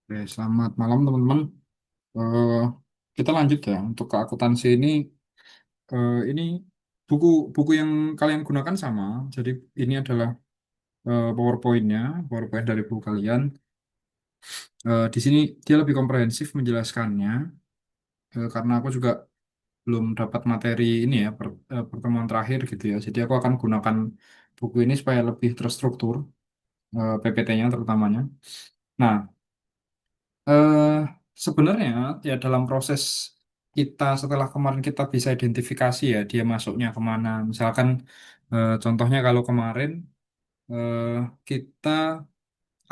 Oke, selamat malam teman-teman. Eh, kita lanjut ya untuk ke akuntansi ini. Ini buku buku yang kalian gunakan sama. Jadi ini adalah PowerPoint-nya, PowerPoint dari buku kalian. Di sini dia lebih komprehensif menjelaskannya karena aku juga belum dapat materi ini ya pertemuan terakhir gitu ya. Jadi aku akan gunakan buku ini supaya lebih terstruktur PPT-nya terutamanya. Nah, Eh, sebenarnya ya dalam proses kita setelah kemarin kita bisa identifikasi ya dia masuknya kemana. Misalkan contohnya kalau kemarin eh, kita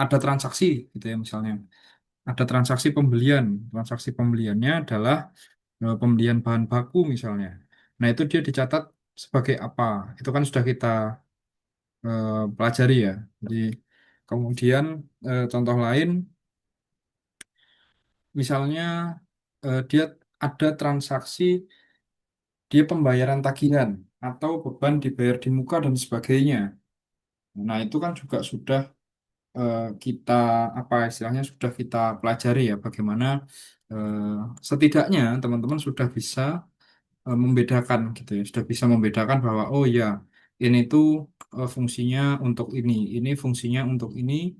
ada transaksi gitu ya misalnya. Ada transaksi pembelian. Transaksi pembeliannya adalah pembelian bahan baku misalnya. Nah itu dia dicatat sebagai apa? Itu kan sudah kita pelajari ya. Jadi kemudian contoh lain misalnya dia ada transaksi dia pembayaran tagihan atau beban dibayar di muka dan sebagainya. Nah, itu kan juga sudah kita apa istilahnya sudah kita pelajari ya bagaimana eh, setidaknya teman-teman sudah bisa membedakan gitu ya, sudah bisa membedakan bahwa oh ya ini tuh fungsinya untuk ini fungsinya untuk ini.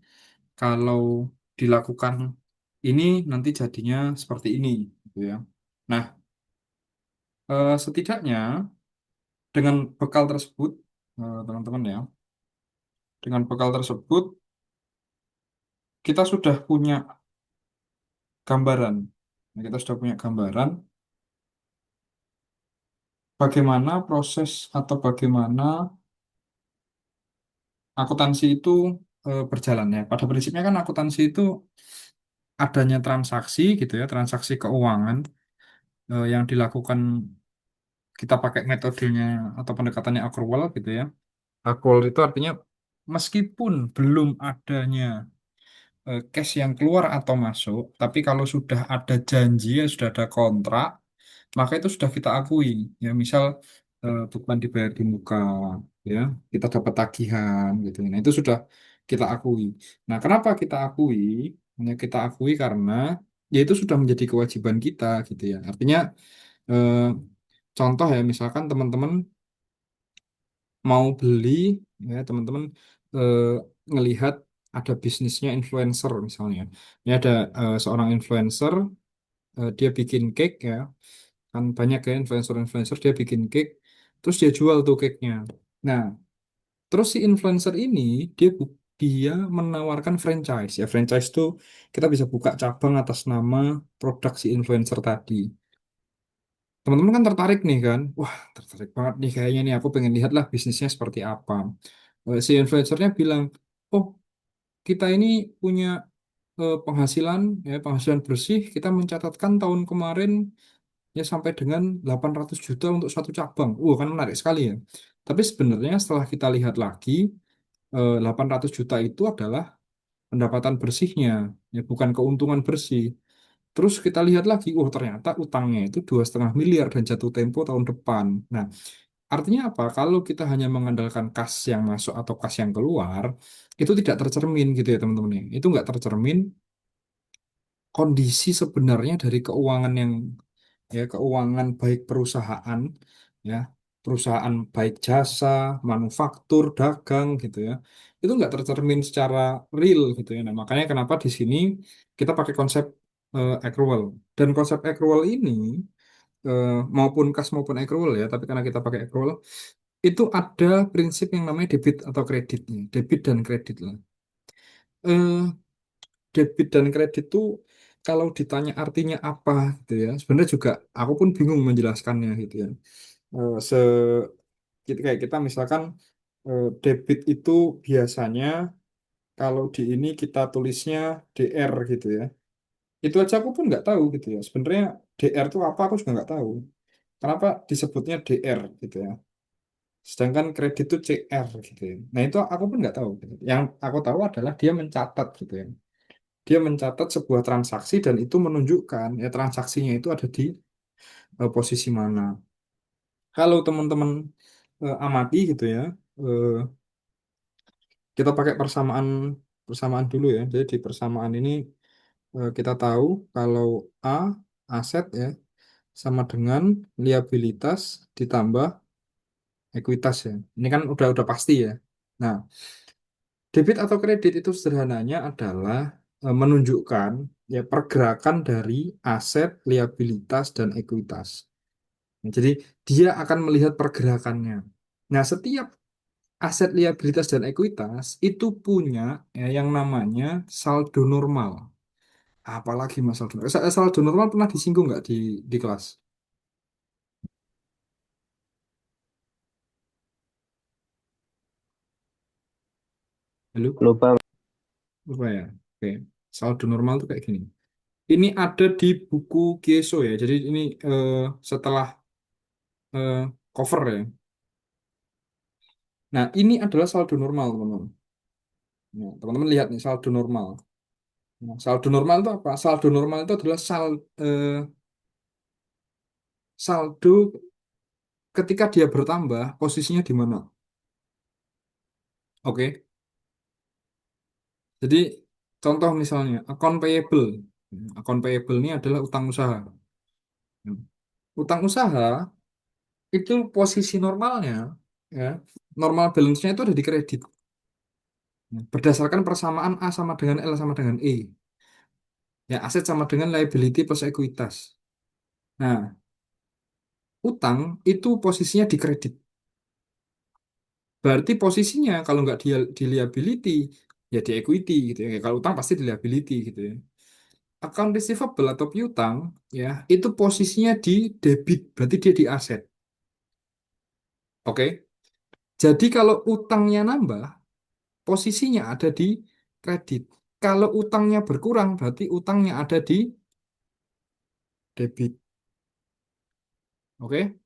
Kalau dilakukan ini nanti jadinya seperti ini gitu ya. Nah, setidaknya dengan bekal tersebut, teman-teman ya, dengan bekal tersebut kita sudah punya gambaran. Nah, kita sudah punya gambaran bagaimana proses atau bagaimana akuntansi itu berjalan ya. Pada prinsipnya kan akuntansi itu adanya transaksi gitu ya, transaksi keuangan yang dilakukan kita pakai metodenya atau pendekatannya accrual gitu ya. Accrual itu artinya meskipun belum adanya cash yang keluar atau masuk, tapi kalau sudah ada janji, ya sudah ada kontrak, maka itu sudah kita akui. Ya, misal beban dibayar di muka, ya, kita dapat tagihan, gitu. Nah, itu sudah kita akui. Nah, kenapa kita akui? Hanya kita akui karena ya itu sudah menjadi kewajiban kita, gitu ya. Artinya, eh, contoh ya, misalkan teman-teman mau beli, ya teman-teman eh, ngelihat ada bisnisnya influencer misalnya. Ini ada seorang influencer, dia bikin cake ya, kan banyak ya influencer-influencer dia bikin cake, terus dia jual tuh cake-nya. Nah, terus si influencer ini dia menawarkan franchise ya. Franchise tuh kita bisa buka cabang atas nama produk si influencer tadi. Teman-teman kan tertarik nih kan, wah tertarik banget nih kayaknya nih aku pengen lihat lah bisnisnya seperti apa. Si influencernya bilang, oh kita ini punya penghasilan ya penghasilan bersih kita mencatatkan tahun kemarin ya sampai dengan 800 juta untuk satu cabang. Kan menarik sekali ya. Tapi sebenarnya setelah kita lihat lagi 800 juta itu adalah pendapatan bersihnya ya bukan keuntungan bersih. Terus kita lihat lagi, ternyata utangnya itu 2,5 miliar dan jatuh tempo tahun depan. Nah, artinya apa? Kalau kita hanya mengandalkan kas yang masuk atau kas yang keluar, itu tidak tercermin gitu ya teman-teman ya. Itu nggak tercermin kondisi sebenarnya dari keuangan yang ya keuangan baik perusahaan ya perusahaan baik jasa, manufaktur, dagang gitu ya. Itu nggak tercermin secara real gitu ya. Nah, makanya kenapa di sini kita pakai konsep accrual. Dan konsep accrual ini eh, maupun kas maupun accrual ya, tapi karena kita pakai accrual itu ada prinsip yang namanya debit atau kreditnya, debit dan kredit lah. Eh, debit dan kredit itu kalau ditanya artinya apa gitu ya, sebenarnya juga aku pun bingung menjelaskannya gitu ya. Eh, se kayak kita misalkan debit itu biasanya kalau di ini kita tulisnya DR gitu ya. Itu aja aku pun nggak tahu gitu ya. Sebenarnya DR itu apa aku juga nggak tahu. Kenapa disebutnya DR gitu ya. Sedangkan kredit itu CR gitu ya. Nah itu aku pun nggak tahu. Gitu. Yang aku tahu adalah dia mencatat gitu ya. Dia mencatat sebuah transaksi dan itu menunjukkan ya transaksinya itu ada di posisi mana. Kalau teman-teman amati gitu ya, eh, kita pakai persamaan persamaan dulu ya. Jadi di persamaan ini kita tahu kalau A aset ya sama dengan liabilitas ditambah ekuitas ya. Ini kan udah pasti ya. Nah, debit atau kredit itu sederhananya adalah menunjukkan ya pergerakan dari aset, liabilitas dan ekuitas. Nah, jadi dia akan melihat pergerakannya. Nah, setiap aset, liabilitas dan ekuitas itu punya ya, yang namanya saldo normal. Apalagi mas saldo normal? Saldo normal pernah disinggung nggak di kelas? Halo? Lupa. Lupa ya? Oke. Saldo normal tuh kayak gini. Ini ada di buku Kieso ya. Jadi ini setelah eh, cover ya. Nah, ini adalah saldo normal, teman-teman. Nah, teman-teman lihat nih saldo normal. Nah, saldo normal itu apa? Saldo normal itu adalah saldo ketika dia bertambah, posisinya di mana? Oke. Jadi contoh misalnya account payable. Account payable ini adalah utang usaha. Utang usaha itu posisi normalnya ya, normal balance-nya itu ada di kredit. Berdasarkan persamaan A sama dengan L sama dengan E. Ya, aset sama dengan liability plus ekuitas. Nah, utang itu posisinya di kredit. Berarti posisinya kalau nggak di liability, ya di equity gitu ya. Kalau utang pasti di liability gitu ya. Account receivable atau piutang, ya, itu posisinya di debit, berarti dia di aset. Oke. Jadi kalau utangnya nambah, posisinya ada di kredit. Kalau utangnya berkurang, berarti utangnya ada di debit. Oke.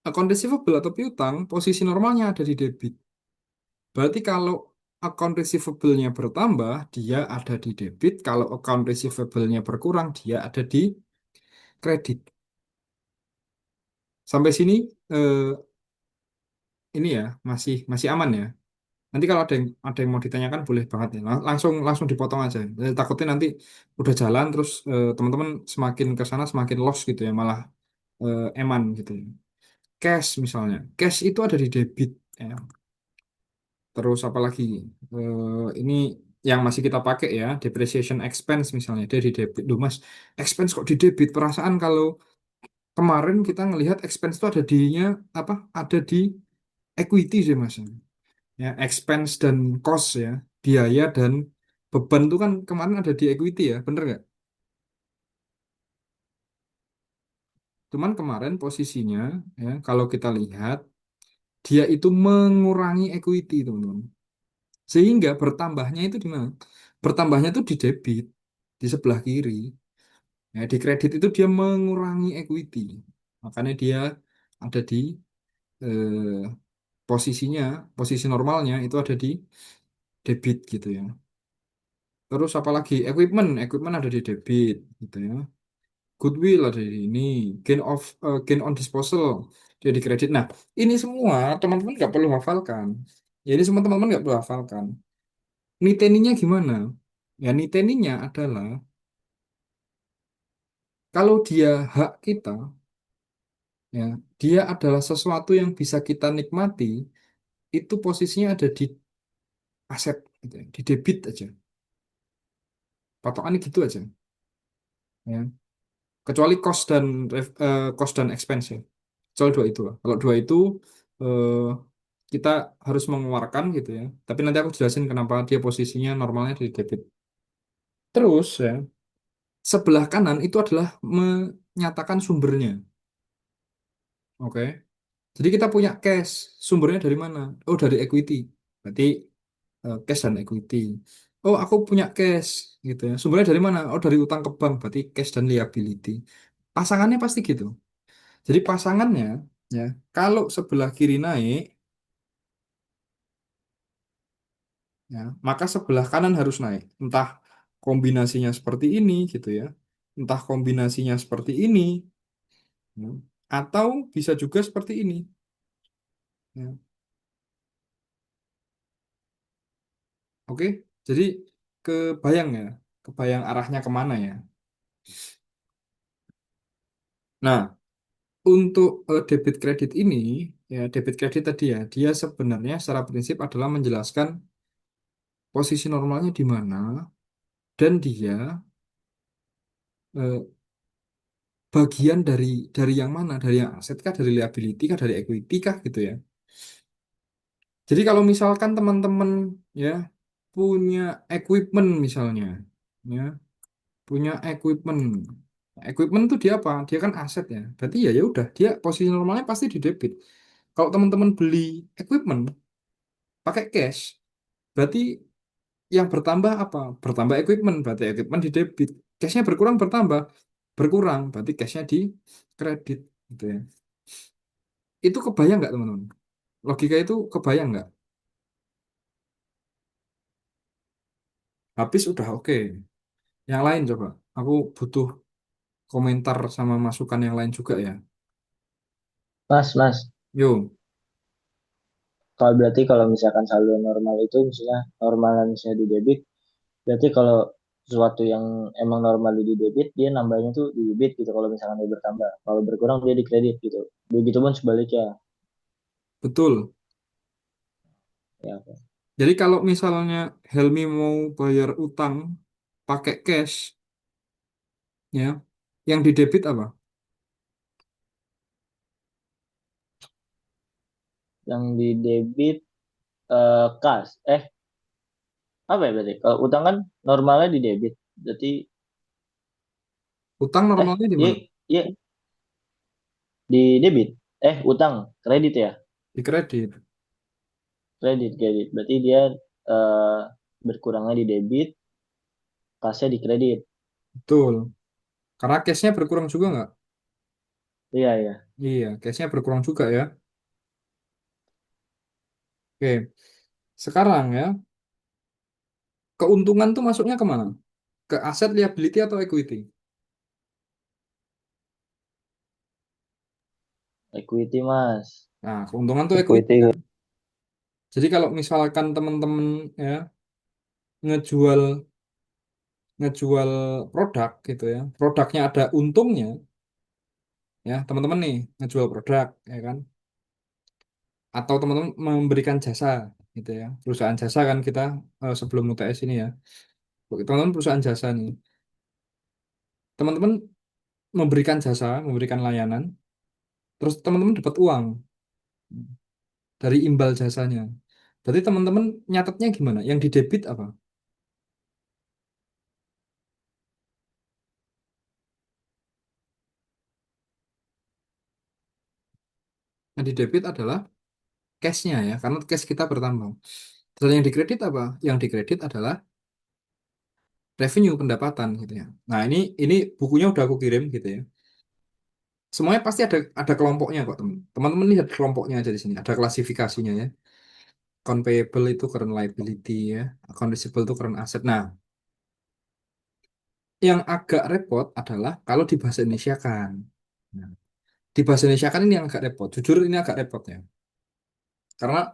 Account receivable atau piutang, posisi normalnya ada di debit. Berarti kalau account receivable-nya bertambah, dia ada di debit. Kalau account receivable-nya berkurang, dia ada di kredit. Sampai sini eh, ini ya masih masih aman ya. Nanti kalau ada yang mau ditanyakan boleh banget ya. Langsung langsung dipotong aja. Takutnya nanti udah jalan terus teman-teman semakin ke sana semakin lost gitu ya, malah eman gitu ya. Cash misalnya, cash itu ada di debit ya. Terus apa lagi? Ini yang masih kita pakai ya, depreciation expense misalnya dia di debit. Duh Mas, expense kok di debit? Perasaan kalau kemarin kita ngelihat expense itu ada dinya apa? Ada di equity sih Mas. Ya, expense dan cost ya, biaya dan beban itu kan kemarin ada di equity ya, bener nggak? Cuman kemarin posisinya ya, kalau kita lihat dia itu mengurangi equity teman-teman. Sehingga bertambahnya itu di mana? Bertambahnya itu di debit, di sebelah kiri. Ya, di kredit itu dia mengurangi equity. Makanya dia ada di eh, posisinya, posisi normalnya itu ada di debit gitu ya. Terus apalagi equipment, equipment ada di debit gitu ya. Goodwill ada di ini, gain on disposal dia di kredit. Nah, ini semua teman-teman nggak perlu hafalkan. Ya ini semua teman-teman nggak perlu hafalkan. Niteninya gimana? Ya niteninya adalah kalau dia hak kita, ya dia adalah sesuatu yang bisa kita nikmati, itu posisinya ada di aset, gitu ya, di debit aja. Patokannya gitu aja. Ya. Kecuali cost dan expense ya. Kecuali dua itu lah. Kalau dua itu eh, kita harus mengeluarkan gitu ya. Tapi nanti aku jelasin kenapa dia posisinya normalnya di debit. Terus ya, sebelah kanan itu adalah menyatakan sumbernya. Oke. Jadi kita punya cash. Sumbernya dari mana? Oh, dari equity. Berarti cash dan equity. Oh, aku punya cash gitu ya. Sumbernya dari mana? Oh, dari utang ke bank. Berarti cash dan liability. Pasangannya pasti gitu. Jadi pasangannya ya, kalau sebelah kiri naik ya, maka sebelah kanan harus naik. Entah kombinasinya seperti ini gitu ya. Entah kombinasinya seperti ini ya. Atau bisa juga seperti ini ya. Oke. Jadi kebayang ya. kebayang arahnya kemana ya. Nah, untuk debit kredit ini, ya debit kredit tadi ya, dia sebenarnya secara prinsip adalah menjelaskan posisi normalnya di mana dan dia eh, bagian dari yang mana, dari yang aset kah, dari liability kah, dari equity kah gitu ya. Jadi kalau misalkan teman-teman ya punya equipment misalnya, ya punya equipment. Equipment itu dia apa? Dia kan aset ya. Berarti ya ya udah, dia posisi normalnya pasti di debit. Kalau teman-teman beli equipment pakai cash, berarti yang bertambah apa? Bertambah equipment, berarti equipment di debit. Cashnya berkurang bertambah, berkurang, berarti cashnya di kredit gitu ya. Itu kebayang nggak teman-teman? Logika itu kebayang nggak? Habis udah oke. Yang lain coba. Aku butuh komentar sama masukan yang lain juga ya. Mas, Yo, kalau berarti kalau misalkan saldo normal itu misalnya normalnya misalnya di debit, berarti kalau sesuatu yang emang normal di debit, dia nambahnya tuh di debit gitu kalau misalkan dia bertambah. Kalau berkurang dia di kredit gitu. Begitu pun sebaliknya. betul. Ya, oke. Jadi kalau misalnya Helmi mau bayar utang pakai cash, ya, yang di debit apa? Yang di debit kas. Apa ya berarti? Kalau utang kan normalnya di debit. Berarti Utang normalnya di iya mana? iya di debit. Utang kredit ya. Di kredit. Kredit. Berarti dia eh, berkurangnya di debit, kasnya di kredit. Betul. Karena cashnya berkurang juga nggak? Iya, iya. Iya, cashnya berkurang juga ya. Oke, sekarang ya, keuntungan tuh masuknya kemana? Ke aset, liability, atau equity? Equity, Mas. Nah, keuntungan tuh equity Equity. kan. Jadi kalau misalkan teman-teman ya ngejual ngejual produk gitu ya, produknya ada untungnya, ya teman-teman nih ngejual produk, ya kan? Atau teman-teman memberikan jasa gitu ya, perusahaan jasa kan kita sebelum UTS ini ya, teman-teman perusahaan jasa nih, teman-teman memberikan jasa, memberikan layanan, terus teman-teman dapat uang dari imbal jasanya. Berarti teman-teman nyatetnya gimana? Yang di debit apa? Yang di debit adalah cashnya ya, karena cash kita bertambah. Terus yang di kredit apa? Yang di kredit adalah revenue pendapatan gitu ya. Nah ini bukunya udah aku kirim gitu ya. Semuanya pasti ada kelompoknya kok teman. Teman-teman lihat kelompoknya aja di sini. Ada klasifikasinya ya. Account payable itu current liability ya. Account receivable itu current asset. Nah, yang agak repot adalah kalau di bahasa Indonesia kan. Nah, di bahasa Indonesia kan ini yang agak repot. Jujur ini agak repot ya. Karena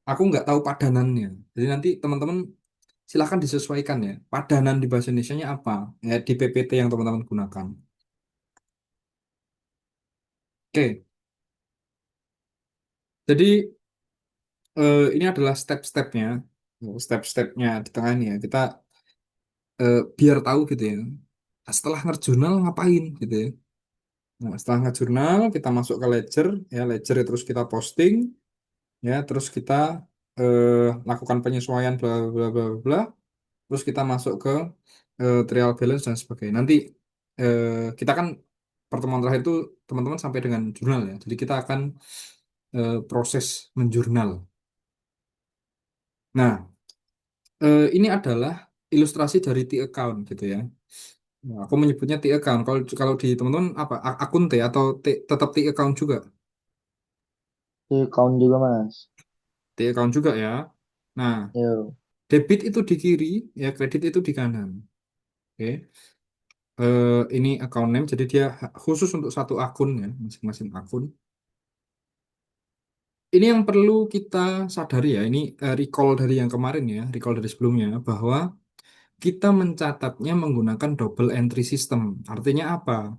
aku nggak tahu padanannya. Jadi nanti teman-teman silahkan disesuaikan ya. Padanan di bahasa Indonesianya apa? Ya, di PPT yang teman-teman gunakan. Oke, jadi ini adalah step-stepnya. Step-stepnya di tengah ini ya. Kita biar tahu gitu ya. Nah, setelah ngerjurnal ngapain gitu ya. Nah, setelah ngejurnal kita masuk ke ledger ya, ledger terus kita posting ya, terus kita lakukan penyesuaian bla bla bla bla, terus kita masuk ke trial balance dan sebagainya. Nanti eh, kita kan pertemuan terakhir itu teman-teman sampai dengan jurnal ya. Jadi kita akan proses menjurnal. Nah, ini adalah ilustrasi dari T-account gitu ya. Nah, aku menyebutnya T-account. Kalau kalau di teman-teman apa? Akun T atau tetap T-account juga? Itu count juga, Mas. T-account juga ya. Nah, Yo. debit itu di kiri, ya kredit itu di kanan. Oke. Ini account name, jadi dia khusus untuk satu akun ya, masing-masing akun. Ini yang perlu kita sadari ya. Ini recall dari yang kemarin ya, recall dari sebelumnya bahwa kita mencatatnya menggunakan double entry system. Artinya apa?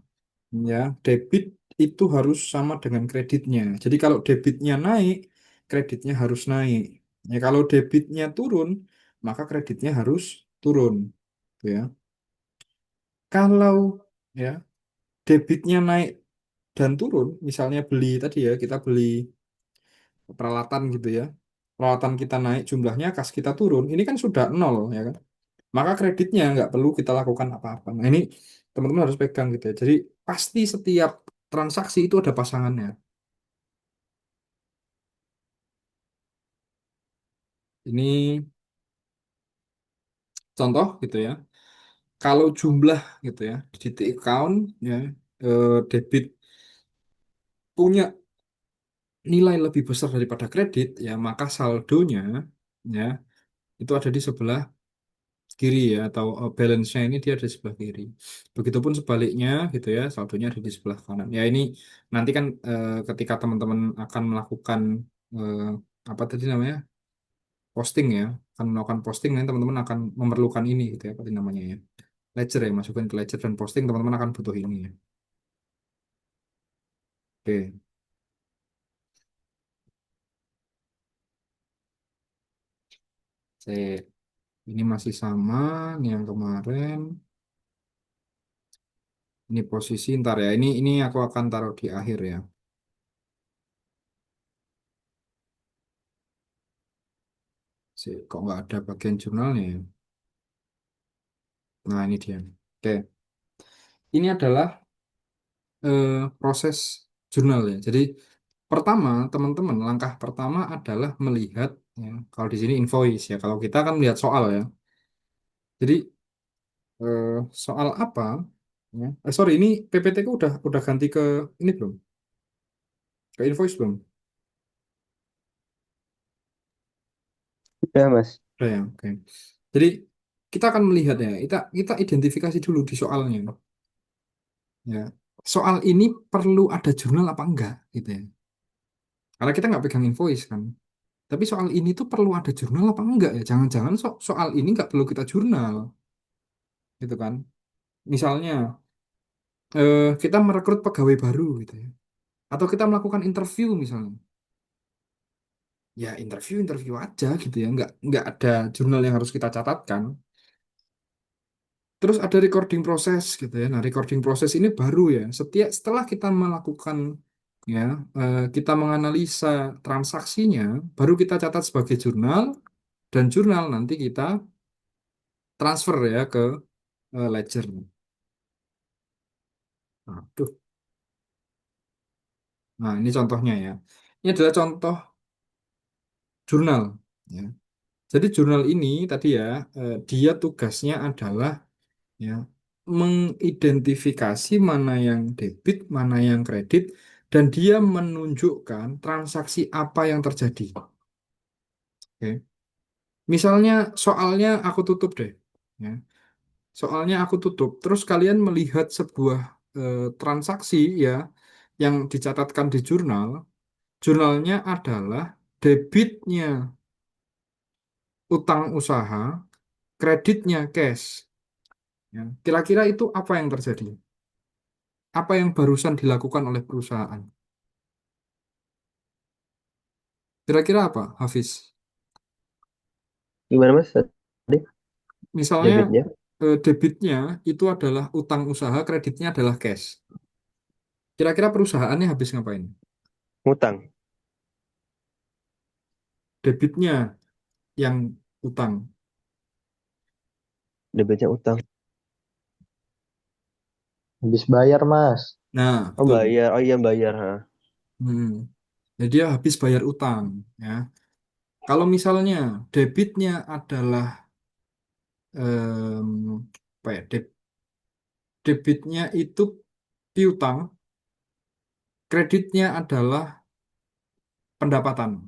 Ya, debit itu harus sama dengan kreditnya. Jadi kalau debitnya naik, kreditnya harus naik. Ya, kalau debitnya turun, maka kreditnya harus turun. Ya, kalau ya debitnya naik dan turun, misalnya beli tadi ya, kita beli peralatan gitu ya, peralatan kita naik jumlahnya, kas kita turun, ini kan sudah nol ya kan, maka kreditnya nggak perlu kita lakukan apa-apa. Nah ini teman-teman harus pegang gitu ya. Jadi pasti setiap transaksi itu ada pasangannya. Ini contoh gitu ya. Kalau jumlah gitu ya di account ya, debit punya nilai lebih besar daripada kredit ya, maka saldonya ya itu ada di sebelah kiri ya, atau balance-nya ini dia ada di sebelah kiri. Begitupun sebaliknya gitu ya, saldonya ada di sebelah kanan. Ya ini nanti kan ketika teman-teman akan melakukan eh, apa tadi namanya, posting ya, akan melakukan posting, nanti teman-teman akan memerlukan ini gitu ya, apa tadi namanya ya, ledger ya, masukin ke ledger dan posting, teman-teman akan butuh ini ya. Oke, saya ini masih sama nih yang kemarin. Ini posisi ntar ya. Ini aku akan taruh di akhir ya. Kok nggak ada bagian jurnalnya ya? Nah ini dia. Oke, ini adalah proses jurnal ya. Jadi pertama, teman-teman, langkah pertama adalah melihat ya. Kalau di sini invoice ya. Kalau kita kan melihat soal ya. Jadi eh, soal apa? Ya. Sorry, ini PPT ku udah ganti ke ini belum? Ke invoice belum? Ya, Mas. Udah ya. Oke. Jadi kita akan melihat ya. Kita kita identifikasi dulu di soalnya. Ya. Soal ini perlu ada jurnal apa enggak gitu ya. Karena kita nggak pegang invoice kan. Tapi soal ini tuh perlu ada jurnal apa enggak ya? Jangan-jangan soal ini nggak perlu kita jurnal, gitu kan? Misalnya kita merekrut pegawai baru gitu ya, atau kita melakukan interview misalnya, ya interview interview aja gitu ya, nggak ada jurnal yang harus kita catatkan. Terus ada recording proses gitu ya. Nah recording proses ini baru ya. Setelah kita melakukan ya, kita menganalisa transaksinya, baru kita catat sebagai jurnal dan jurnal nanti kita transfer ya ke ledger. Aduh. Nah, ini contohnya ya. Ini adalah contoh jurnal. Ya. Jadi jurnal ini tadi ya, dia tugasnya adalah ya mengidentifikasi mana yang debit, mana yang kredit, dan dia menunjukkan transaksi apa yang terjadi. Oke. Misalnya soalnya aku tutup deh. Ya. Soalnya aku tutup. Terus kalian melihat sebuah transaksi ya yang dicatatkan di jurnal. Jurnalnya adalah debitnya utang usaha, kreditnya cash. Ya. Kira-kira itu apa yang terjadi? Apa yang barusan dilakukan oleh perusahaan? Kira-kira apa, Hafiz? Gimana, Mas? Tadi Misalnya debitnya? debitnya itu adalah utang usaha, kreditnya adalah cash. Kira-kira perusahaannya habis ngapain? Ngutang. Debitnya yang utang. Debitnya utang. Habis bayar, Mas. Nah, Oh, betul. bayar. Oh iya, bayar. Ha. Hmm. Jadi dia habis bayar utang. Ya. Kalau misalnya debitnya adalah apa ya? Debitnya itu piutang, kreditnya adalah pendapatan.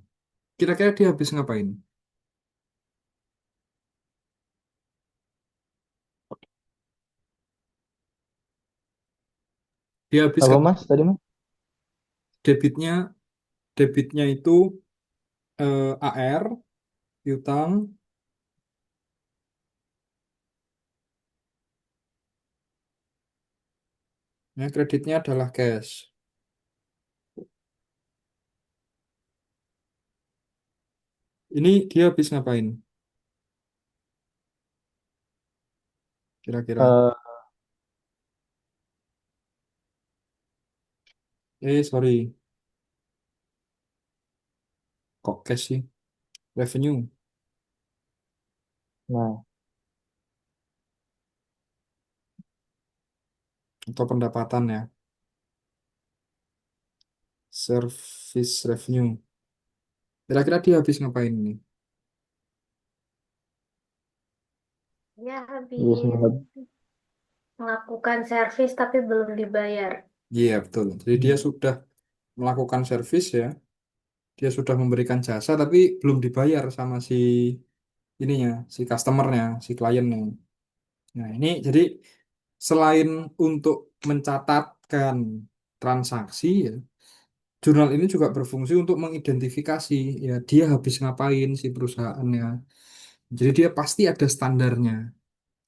Kira-kira dia habis ngapain? Dia habis Apa, kan Mas? Tadi, Mas? debitnya debitnya itu AR piutang, Ya, kreditnya adalah cash. Ini dia habis ngapain? Kira-kira. Eh, Sorry. Kok cash sih? Revenue nah, atau pendapatan ya. Service revenue. Kira-kira dia habis ngapain nih? Dia dia habis sempat melakukan servis tapi belum dibayar. Iya, betul. Jadi dia sudah melakukan service ya. Dia sudah memberikan jasa tapi belum dibayar sama si ininya, si customernya, si kliennya. Nah, ini jadi selain untuk mencatatkan transaksi ya, jurnal ini juga berfungsi untuk mengidentifikasi ya dia habis ngapain si perusahaannya. Jadi dia pasti ada standarnya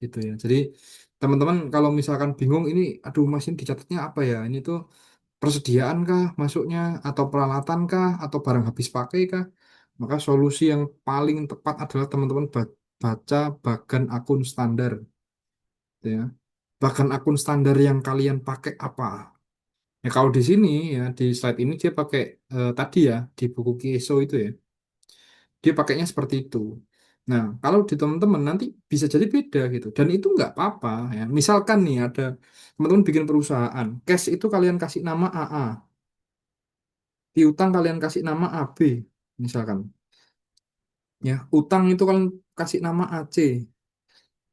gitu ya. Jadi teman-teman kalau misalkan bingung ini, aduh mesin dicatatnya apa ya? Ini tuh persediaan kah masuknya atau peralatan kah atau barang habis pakai kah? Maka solusi yang paling tepat adalah teman-teman baca bagan akun standar, gitu ya. Bagan akun standar yang kalian pakai apa? Ya kalau di sini ya di slide ini dia pakai tadi ya di buku Kieso itu ya. Dia pakainya seperti itu. Nah, kalau di teman-teman nanti bisa jadi beda gitu. Dan itu nggak apa-apa ya. Misalkan nih ada teman-teman bikin perusahaan, cash itu kalian kasih nama AA, piutang kalian kasih nama AB, misalkan. Ya, utang itu kalian kasih nama AC.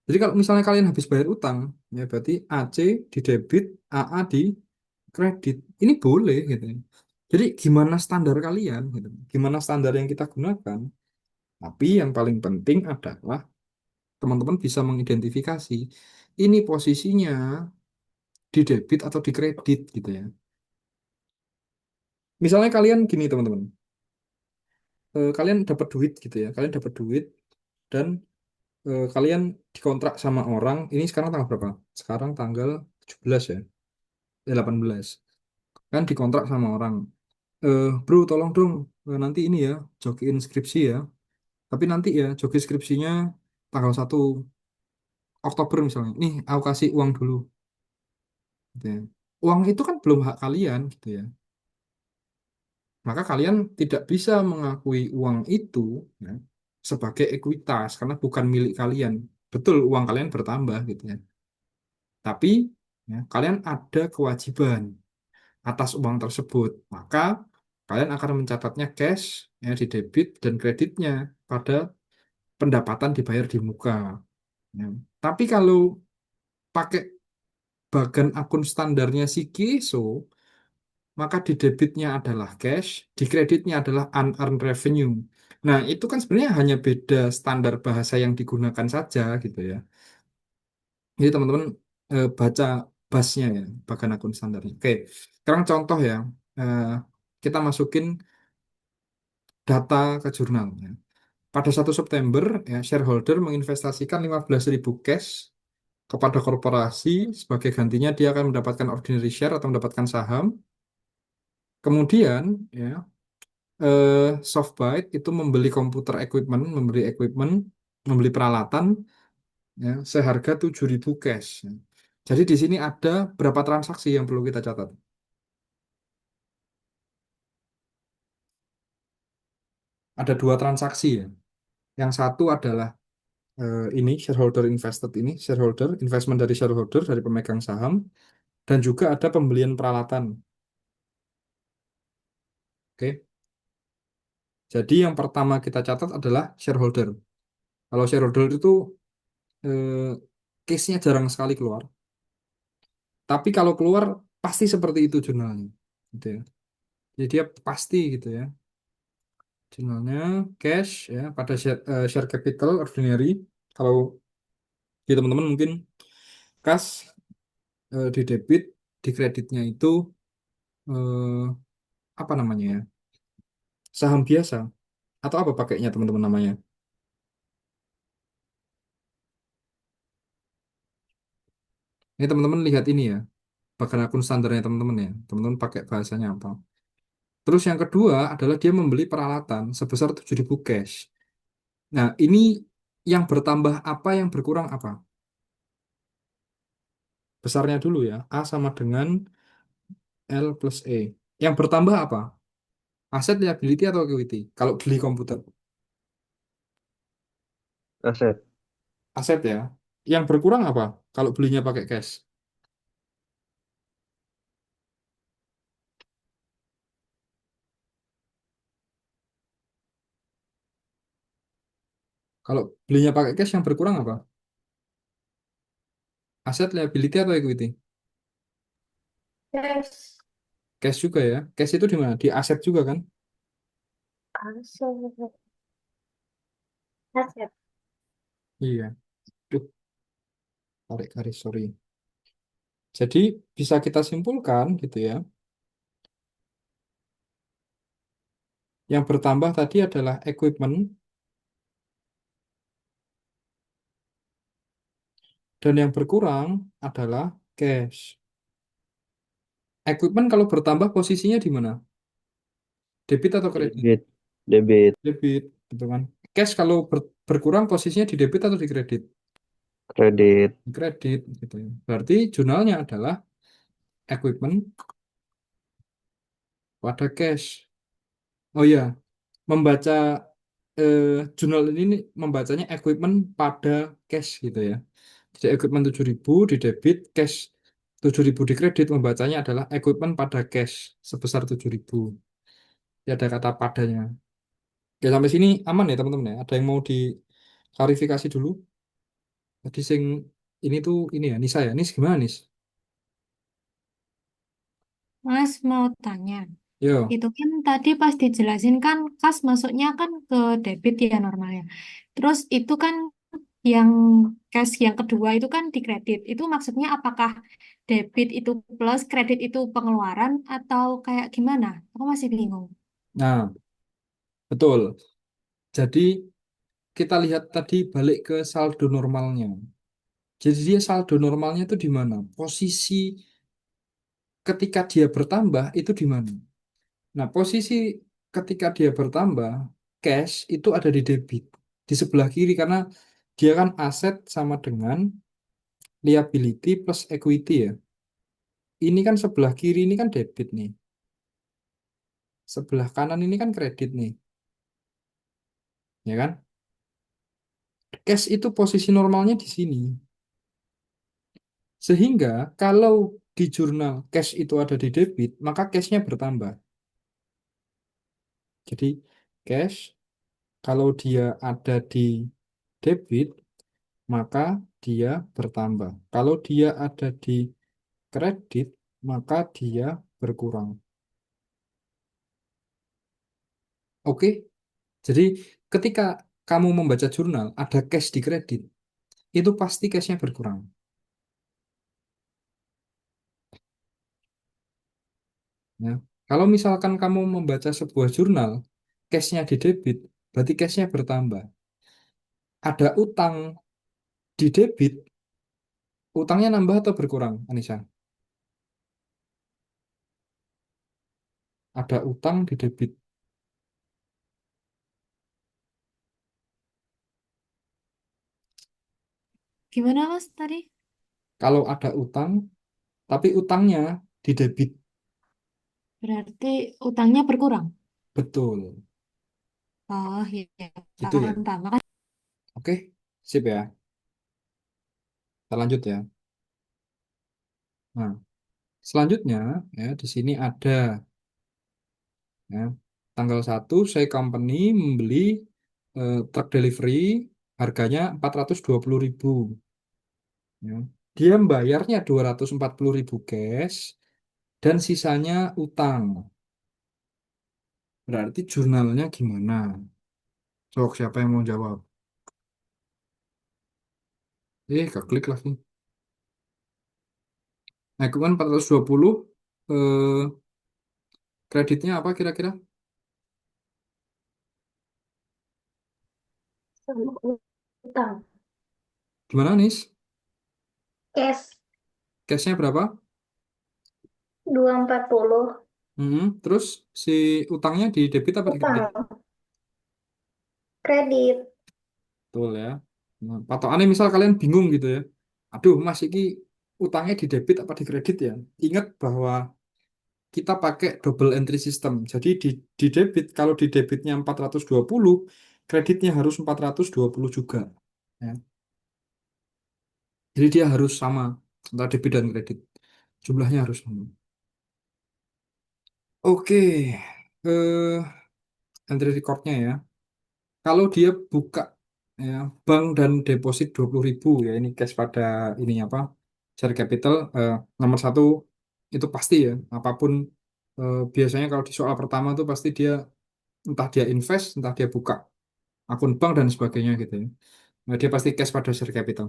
Jadi kalau misalnya kalian habis bayar utang, ya berarti AC di debit, AA di kredit. Ini boleh gitu. Jadi gimana standar kalian gitu. Gimana standar yang kita gunakan? Tapi yang paling penting adalah teman-teman bisa mengidentifikasi ini posisinya di debit atau di kredit gitu ya. Misalnya kalian gini teman-teman, kalian dapat duit gitu ya, kalian dapat duit dan kalian dikontrak sama orang. Ini sekarang tanggal berapa? Sekarang tanggal 17 ya, 18. Kan dikontrak sama orang. Bro, tolong dong nanti ini ya, jokiin skripsi ya. Tapi nanti ya, joki skripsinya tanggal 1 Oktober misalnya. Nih, aku kasih uang dulu gitu ya. Uang itu kan belum hak kalian gitu ya. Maka kalian tidak bisa mengakui uang itu ya, sebagai ekuitas karena bukan milik kalian. Betul, uang kalian bertambah gitu ya. Tapi ya, kalian ada kewajiban atas uang tersebut. Maka kalian akan mencatatnya cash ya di debit dan kreditnya pada pendapatan dibayar di muka. Ya. Tapi kalau pakai bagan akun standarnya si Kiso, maka di debitnya adalah cash, di kreditnya adalah unearned revenue. Nah, itu kan sebenarnya hanya beda standar bahasa yang digunakan saja gitu ya. Jadi teman-teman baca basnya ya, bahkan akun standarnya. Oke, sekarang contoh ya, eh, kita masukin data ke jurnal. Ya. Pada 1 September, ya, shareholder menginvestasikan 15.000 cash kepada korporasi, sebagai gantinya dia akan mendapatkan ordinary share atau mendapatkan saham. Kemudian, ya, Softbyte itu membeli komputer equipment, membeli peralatan ya, seharga 7.000 cash. Ya. Jadi di sini ada berapa transaksi yang perlu kita catat? Ada dua transaksi ya. Yang satu adalah ini shareholder invested ini, shareholder investment dari shareholder dari pemegang saham dan juga ada pembelian peralatan. Oke. Jadi yang pertama kita catat adalah shareholder. Kalau shareholder itu eh, case-nya jarang sekali keluar. Tapi kalau keluar pasti seperti itu jurnalnya. Gitu ya. Jadi dia pasti gitu ya. Jurnalnya cash ya pada share capital ordinary. Kalau di teman-teman mungkin kas di debit, di kreditnya itu eh, apa namanya ya? Saham biasa atau apa pakainya teman-teman namanya? Ini teman-teman lihat ini ya. bahkan akun standarnya teman-teman ya. Teman-teman pakai bahasanya apa. Terus yang kedua adalah dia membeli peralatan sebesar 7.000 cash. Nah, ini yang bertambah apa, yang berkurang apa? Besarnya dulu ya. A sama dengan L plus E. Yang bertambah apa? Aset, liability, atau equity? Kalau beli komputer. Aset. Aset ya. Yang berkurang apa? Kalau belinya pakai cash. Kalau belinya pakai cash yang berkurang apa? Aset, liability, atau equity? Yes. Cash juga ya. Cash itu di mana? Di aset juga kan? Aset. Aset. Iya. Duh, tarik garis, sorry. Jadi bisa kita simpulkan gitu ya. Yang bertambah tadi adalah equipment dan yang berkurang adalah cash. Equipment kalau bertambah posisinya di mana? Debit atau kredit? Debit. Debit. Debit, gitu kan. Cash kalau berkurang posisinya di debit atau di kredit? Kredit. Di kredit, gitu ya. Berarti jurnalnya adalah equipment pada cash. Oh iya, membaca eh, jurnal ini nih, membacanya equipment pada cash gitu ya. Jadi equipment 7.000 di debit, cash 7.000 di kredit, membacanya adalah equipment pada cash sebesar 7.000. Ya ada kata padanya. Oke, sampai sini aman ya teman-teman ya. Ada yang mau diklarifikasi dulu? Tadi sing ini tuh ini ya, Nisa ya. Nis gimana Nis? Mas mau tanya, Yo. itu kan tadi pas dijelasin kan kas masuknya kan ke debit ya normalnya. Terus itu kan yang cash yang kedua itu kan di kredit. Itu maksudnya apakah debit itu plus kredit itu pengeluaran atau kayak gimana? Aku masih bingung. Nah, betul. Jadi kita lihat tadi balik ke saldo normalnya. Jadi dia saldo normalnya itu di mana? Posisi ketika dia bertambah itu di mana? Nah, posisi ketika dia bertambah, cash itu ada di debit, di sebelah kiri karena dia kan aset sama dengan liability plus equity ya. Ini kan sebelah kiri ini kan debit nih. Sebelah kanan ini kan kredit nih, ya kan? Cash itu posisi normalnya di sini. Sehingga kalau di jurnal cash itu ada di debit, maka cashnya bertambah. Jadi cash kalau dia ada di debit, maka dia bertambah. Kalau dia ada di kredit, maka dia berkurang. Oke, jadi ketika kamu membaca jurnal, ada cash di kredit, itu pasti cashnya berkurang. Ya. Kalau misalkan kamu membaca sebuah jurnal, cashnya di debit, berarti cashnya bertambah. Ada utang di debit, utangnya nambah atau berkurang, Anissa? Ada utang di debit. Gimana Mas tadi? Kalau ada utang, tapi utangnya di debit, Berarti utangnya berkurang. betul. Oh iya, Gitu ya. paham, paham. Oke, sip ya. Kita lanjut ya. Nah, selanjutnya ya di sini ada ya, tanggal 1 saya company membeli truk delivery harganya 420.000. Ya. Dia membayarnya 240.000 cash dan sisanya utang. Berarti jurnalnya gimana? Sok, siapa yang mau jawab? Keklik lagi. Nah, itu kan 420, eh, kreditnya apa kira-kira? Sama utang. Gimana, Nis? Cash. Cashnya berapa? 240. Terus si utangnya di debit apa di kredit? Utang. Kredit. Betul ya. Nah, patokannya misal kalian bingung gitu ya. Aduh, Mas, ini utangnya di debit apa di kredit ya? Ingat bahwa kita pakai double entry system. Jadi di debit, kalau di debitnya 420, kreditnya harus 420 juga. Ya. Jadi dia harus sama antara debit dan kredit. Jumlahnya harus sama. Oke, entry recordnya ya. Kalau dia buka ya, bank dan deposit 20.000 ya, ini cash pada ini apa, share capital, nomor satu itu pasti ya, apapun, biasanya kalau di soal pertama tuh pasti dia entah dia invest, entah dia buka akun bank dan sebagainya gitu ya. Nah, dia pasti cash pada share capital.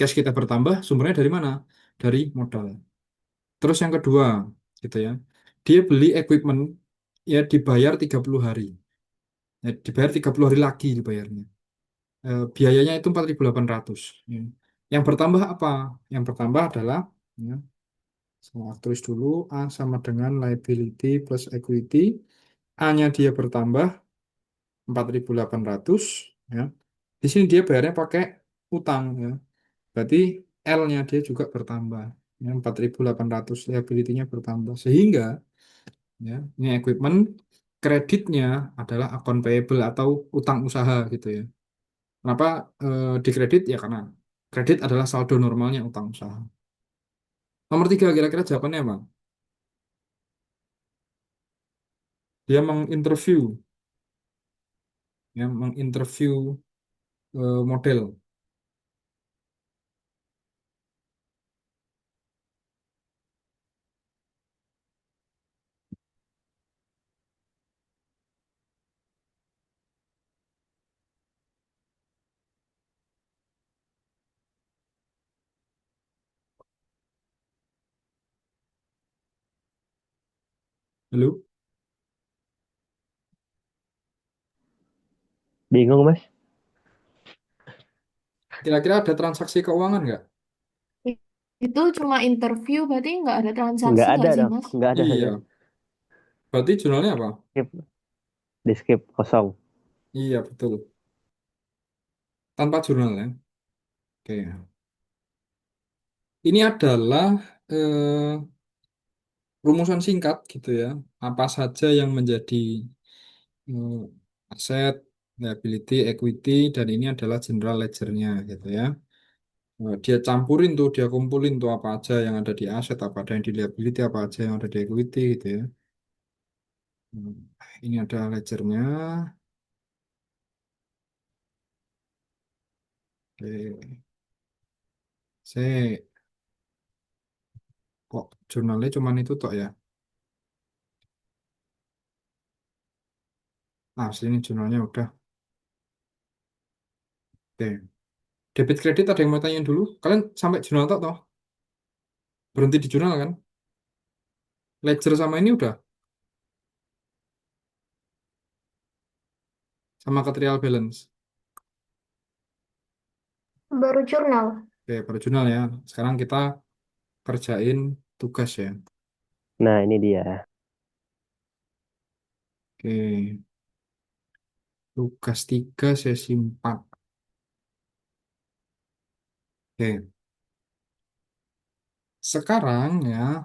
Cash kita bertambah, sumbernya dari mana? Dari modal. Terus yang kedua gitu ya, dia beli equipment ya, dibayar 30 hari. Ya, dibayar 30 hari lagi dibayarnya. Biayanya itu 4.800. Ya. Yang bertambah apa? Yang bertambah adalah ya, saya tulis dulu, A sama dengan liability plus equity. A-nya dia bertambah 4.800 ya. Di sini dia bayarnya pakai utang ya. Berarti L-nya dia juga bertambah ya, 4.800, liability-nya bertambah. Sehingga ya, ini equipment, kreditnya adalah account payable atau utang usaha gitu ya. Kenapa dikredit? Ya karena kredit adalah saldo normalnya utang usaha. Nomor tiga, kira-kira jawabannya apa? Dia menginterview, ya, menginterview model. Lalu, Bingung, Mas? kira-kira ada transaksi keuangan nggak? Itu cuma interview, berarti nggak ada transaksi Nggak ada nggak sih, dong. Mas? Nggak ada Iya, saja. berarti jurnalnya apa? Skip. Di skip kosong. Iya, betul. Tanpa jurnal ya. Oke. Ini adalah rumusan singkat gitu ya. Apa saja yang menjadi eh, aset, liability, equity, dan ini adalah general ledger-nya gitu ya. Dia campurin tuh, dia kumpulin tuh apa aja yang ada di aset, apa ada yang di liability, apa aja yang ada di equity gitu ya. Hmm, Ini ada ledgernya. Oke. Saya kok jurnalnya cuman itu tok ya. Ah, sini jurnalnya udah. Oke. Debit kredit ada yang mau tanyain dulu? Kalian sampai jurnal tok toh? Berhenti di jurnal kan? Ledger sama ini udah, sama ke trial balance. Baru jurnal. Oke, baru jurnal ya. Sekarang kita kerjain tugas ya. Nah, ini dia. Oke. Tugas 3 sesi 4. Oke. Sekarang ya,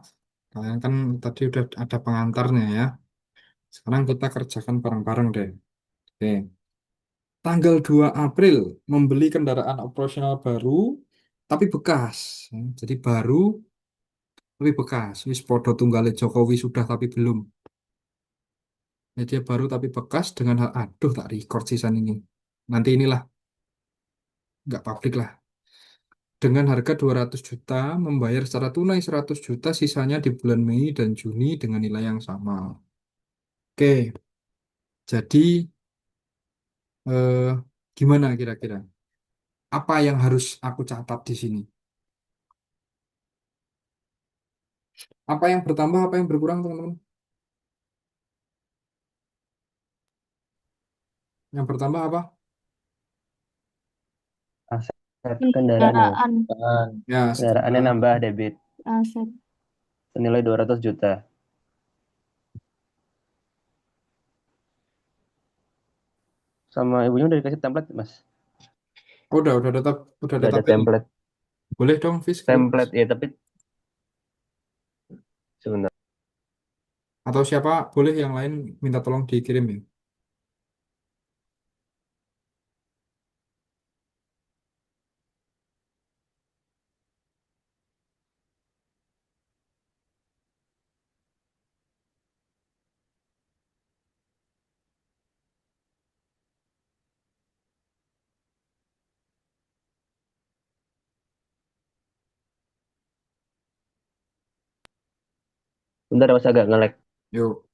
kalian kan tadi udah ada pengantarnya ya. Sekarang kita kerjakan bareng-bareng deh. Oke. Tanggal 2 April membeli kendaraan operasional baru tapi bekas. Ya, jadi baru tapi bekas. Wis podo tunggale Jokowi sudah tapi belum. Ya, dia baru tapi bekas dengan hal, aduh tak record sisan ini. Nanti inilah, nggak publik lah. Dengan harga 200 juta, membayar secara tunai 100 juta, sisanya di bulan Mei dan Juni dengan nilai yang sama. Oke, jadi eh, gimana kira-kira? Apa yang harus aku catat di sini? Apa yang bertambah, apa yang berkurang, teman-teman? Yang bertambah apa? Aset kendaraannya, Mas. Kendaraan Ya, aset Kendaraannya kendaraan. nambah debit. aset. senilai 200 juta. Sama ibunya udah dikasih template, Mas. Oh, udah ada Udah ada tabelnya. template. Boleh dong, Fis, kalau Template ya, tapi sebentar. atau siapa boleh yang lain minta tolong dikirim ya. Bentar Mas, agak nge-lag. Yuk.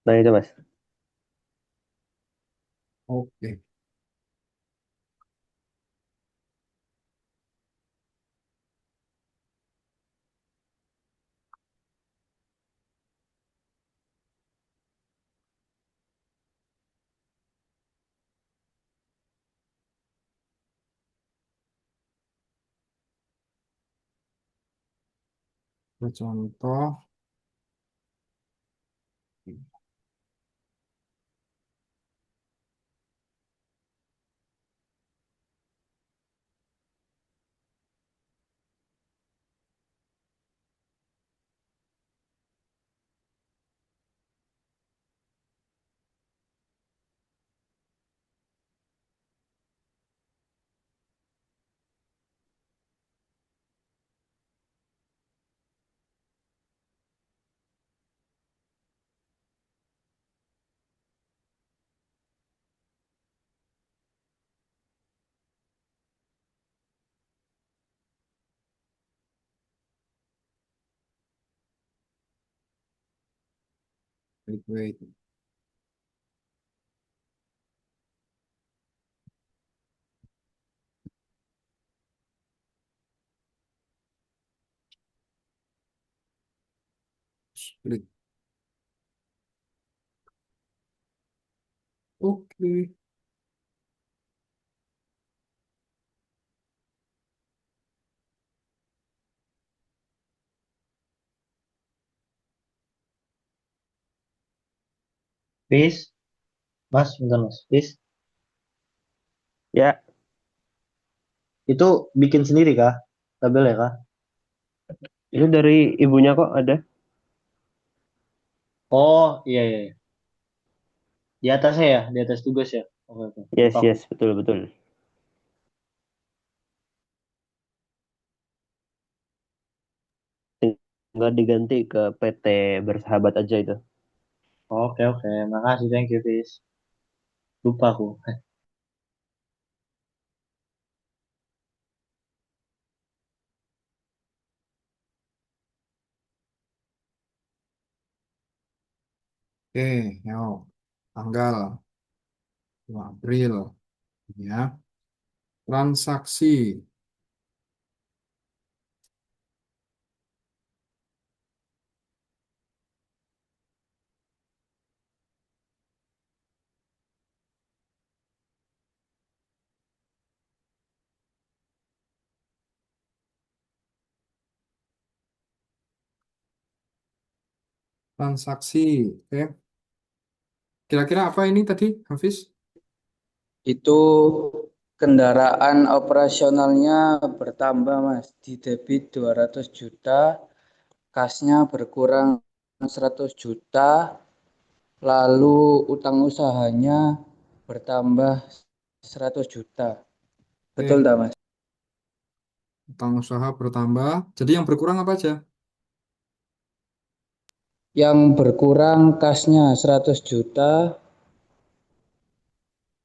Nah itu Mas. Oke. Contoh. Wait. Split. Oke. Peace, Mas, bentar Mas. Peace. Ya, Itu bikin sendiri kah? Tabel ya kah? itu dari ibunya kok ada. Oh, iya, iya, iya. Di atasnya ya, di atas tugas ya. Oke, oke. Yes, Lupa aku. yes, betul, betul. Tinggal diganti ke PT Bersahabat aja itu. Oke, oke. Makasih, thank you, Peace. Lupa aku. Oke, yuk. Tanggal 2 April ya. Transaksi. Transaksi. Oke. Kira-kira apa ini tadi, Hafiz? Itu kendaraan operasionalnya bertambah, Mas. Di debit 200 juta, kasnya berkurang 100 juta, lalu utang usahanya bertambah 100 juta. Betul Oke, tak, Mas? utang usaha bertambah. Jadi yang berkurang apa aja? Yang berkurang kasnya 100 juta,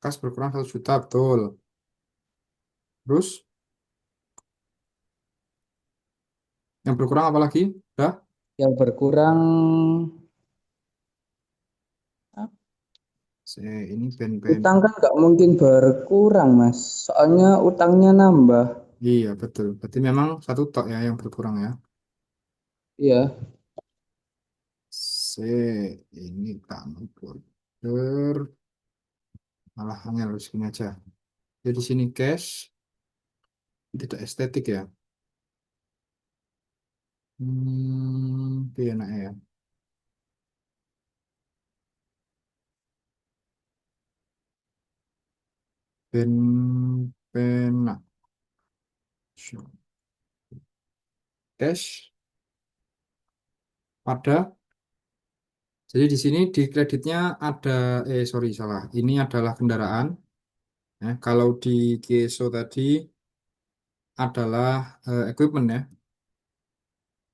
Kas berkurang 1 juta, betul. Terus yang berkurang apa lagi? Udah? yang berkurang Ini pen-pen. utang kan nggak mungkin berkurang, Mas. Soalnya utangnya nambah. Iya, betul. Berarti memang satu tok ya yang berkurang ya. Iya, C, ini kamu border. Malah hanya harus gini aja. Jadi sini cash, tidak estetik ya. Itu enak ya. Pena. Cash pada. Jadi di sini di kreditnya ada, sorry salah. Ini adalah kendaraan. Ya, kalau di Keso tadi adalah equipment ya.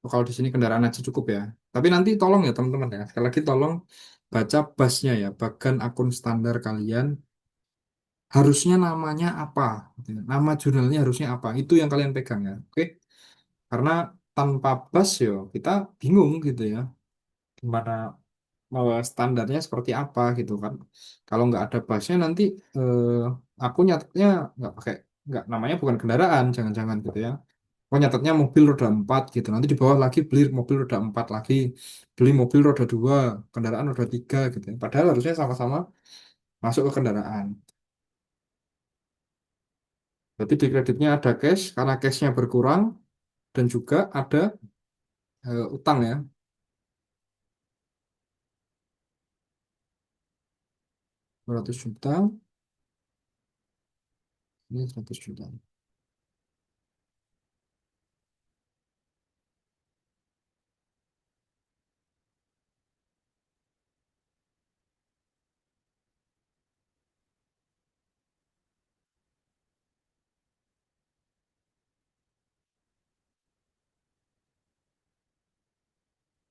Kalau di sini kendaraan aja cukup ya. Tapi nanti tolong ya teman-teman ya. Sekali lagi tolong baca basnya ya. Bagan akun standar kalian harusnya namanya apa? Gitu ya. Nama jurnalnya harusnya apa? Itu yang kalian pegang ya. Oke? Karena tanpa bas yo kita bingung gitu ya. Gimana standarnya seperti apa gitu kan. Kalau nggak ada basnya nanti aku nyatetnya nggak pakai nggak namanya bukan kendaraan jangan-jangan gitu ya. Oh nyatetnya mobil roda 4 gitu. Nanti di bawah lagi beli mobil roda 4 lagi, beli mobil roda 2 kendaraan roda 3 gitu ya. Padahal harusnya sama-sama masuk ke kendaraan. Berarti di kreditnya ada cash karena cashnya berkurang dan juga ada utang ya. 200 juta, ini 100 juta.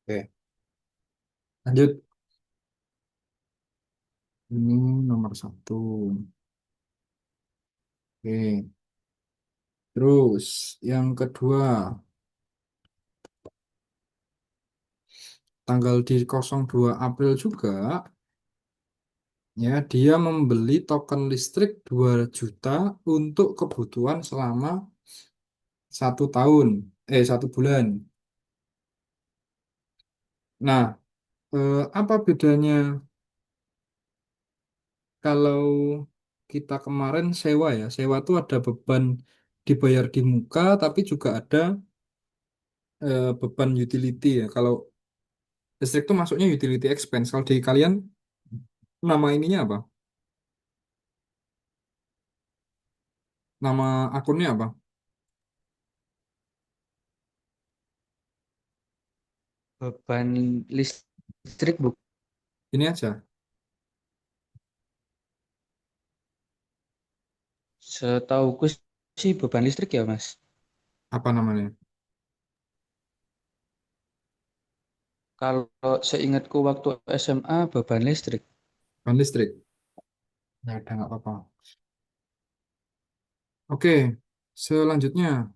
Oke, lanjut. Ini nomor satu. Oke. Terus yang kedua, tanggal di 02 April juga, ya dia membeli token listrik 2 juta untuk kebutuhan selama 1 tahun, 1 bulan. Nah, apa bedanya kalau kita kemarin sewa ya? Sewa tuh ada beban dibayar di muka, tapi juga ada beban utility ya. Kalau listrik tuh masuknya utility expense. Kalau di kalian nama ininya apa? Nama akunnya apa? beban listrik Ini aja. setauku sih beban listrik ya, Mas. Apa namanya? Kalau seingatku waktu SMA beban listrik. Bukan listrik. Ya udah nggak apa-apa. Oke, selanjutnya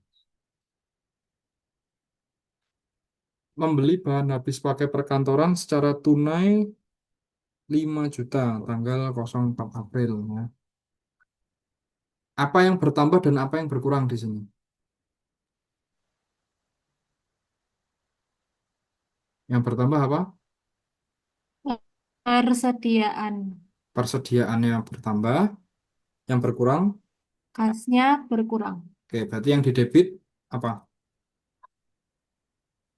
membeli bahan habis pakai perkantoran secara tunai 5 juta tanggal 04 April ya. Apa yang bertambah dan apa yang berkurang di sini? Yang bertambah apa? Persediaan Persediaannya bertambah, yang berkurang. kasnya berkurang. Oke, berarti yang di debit apa?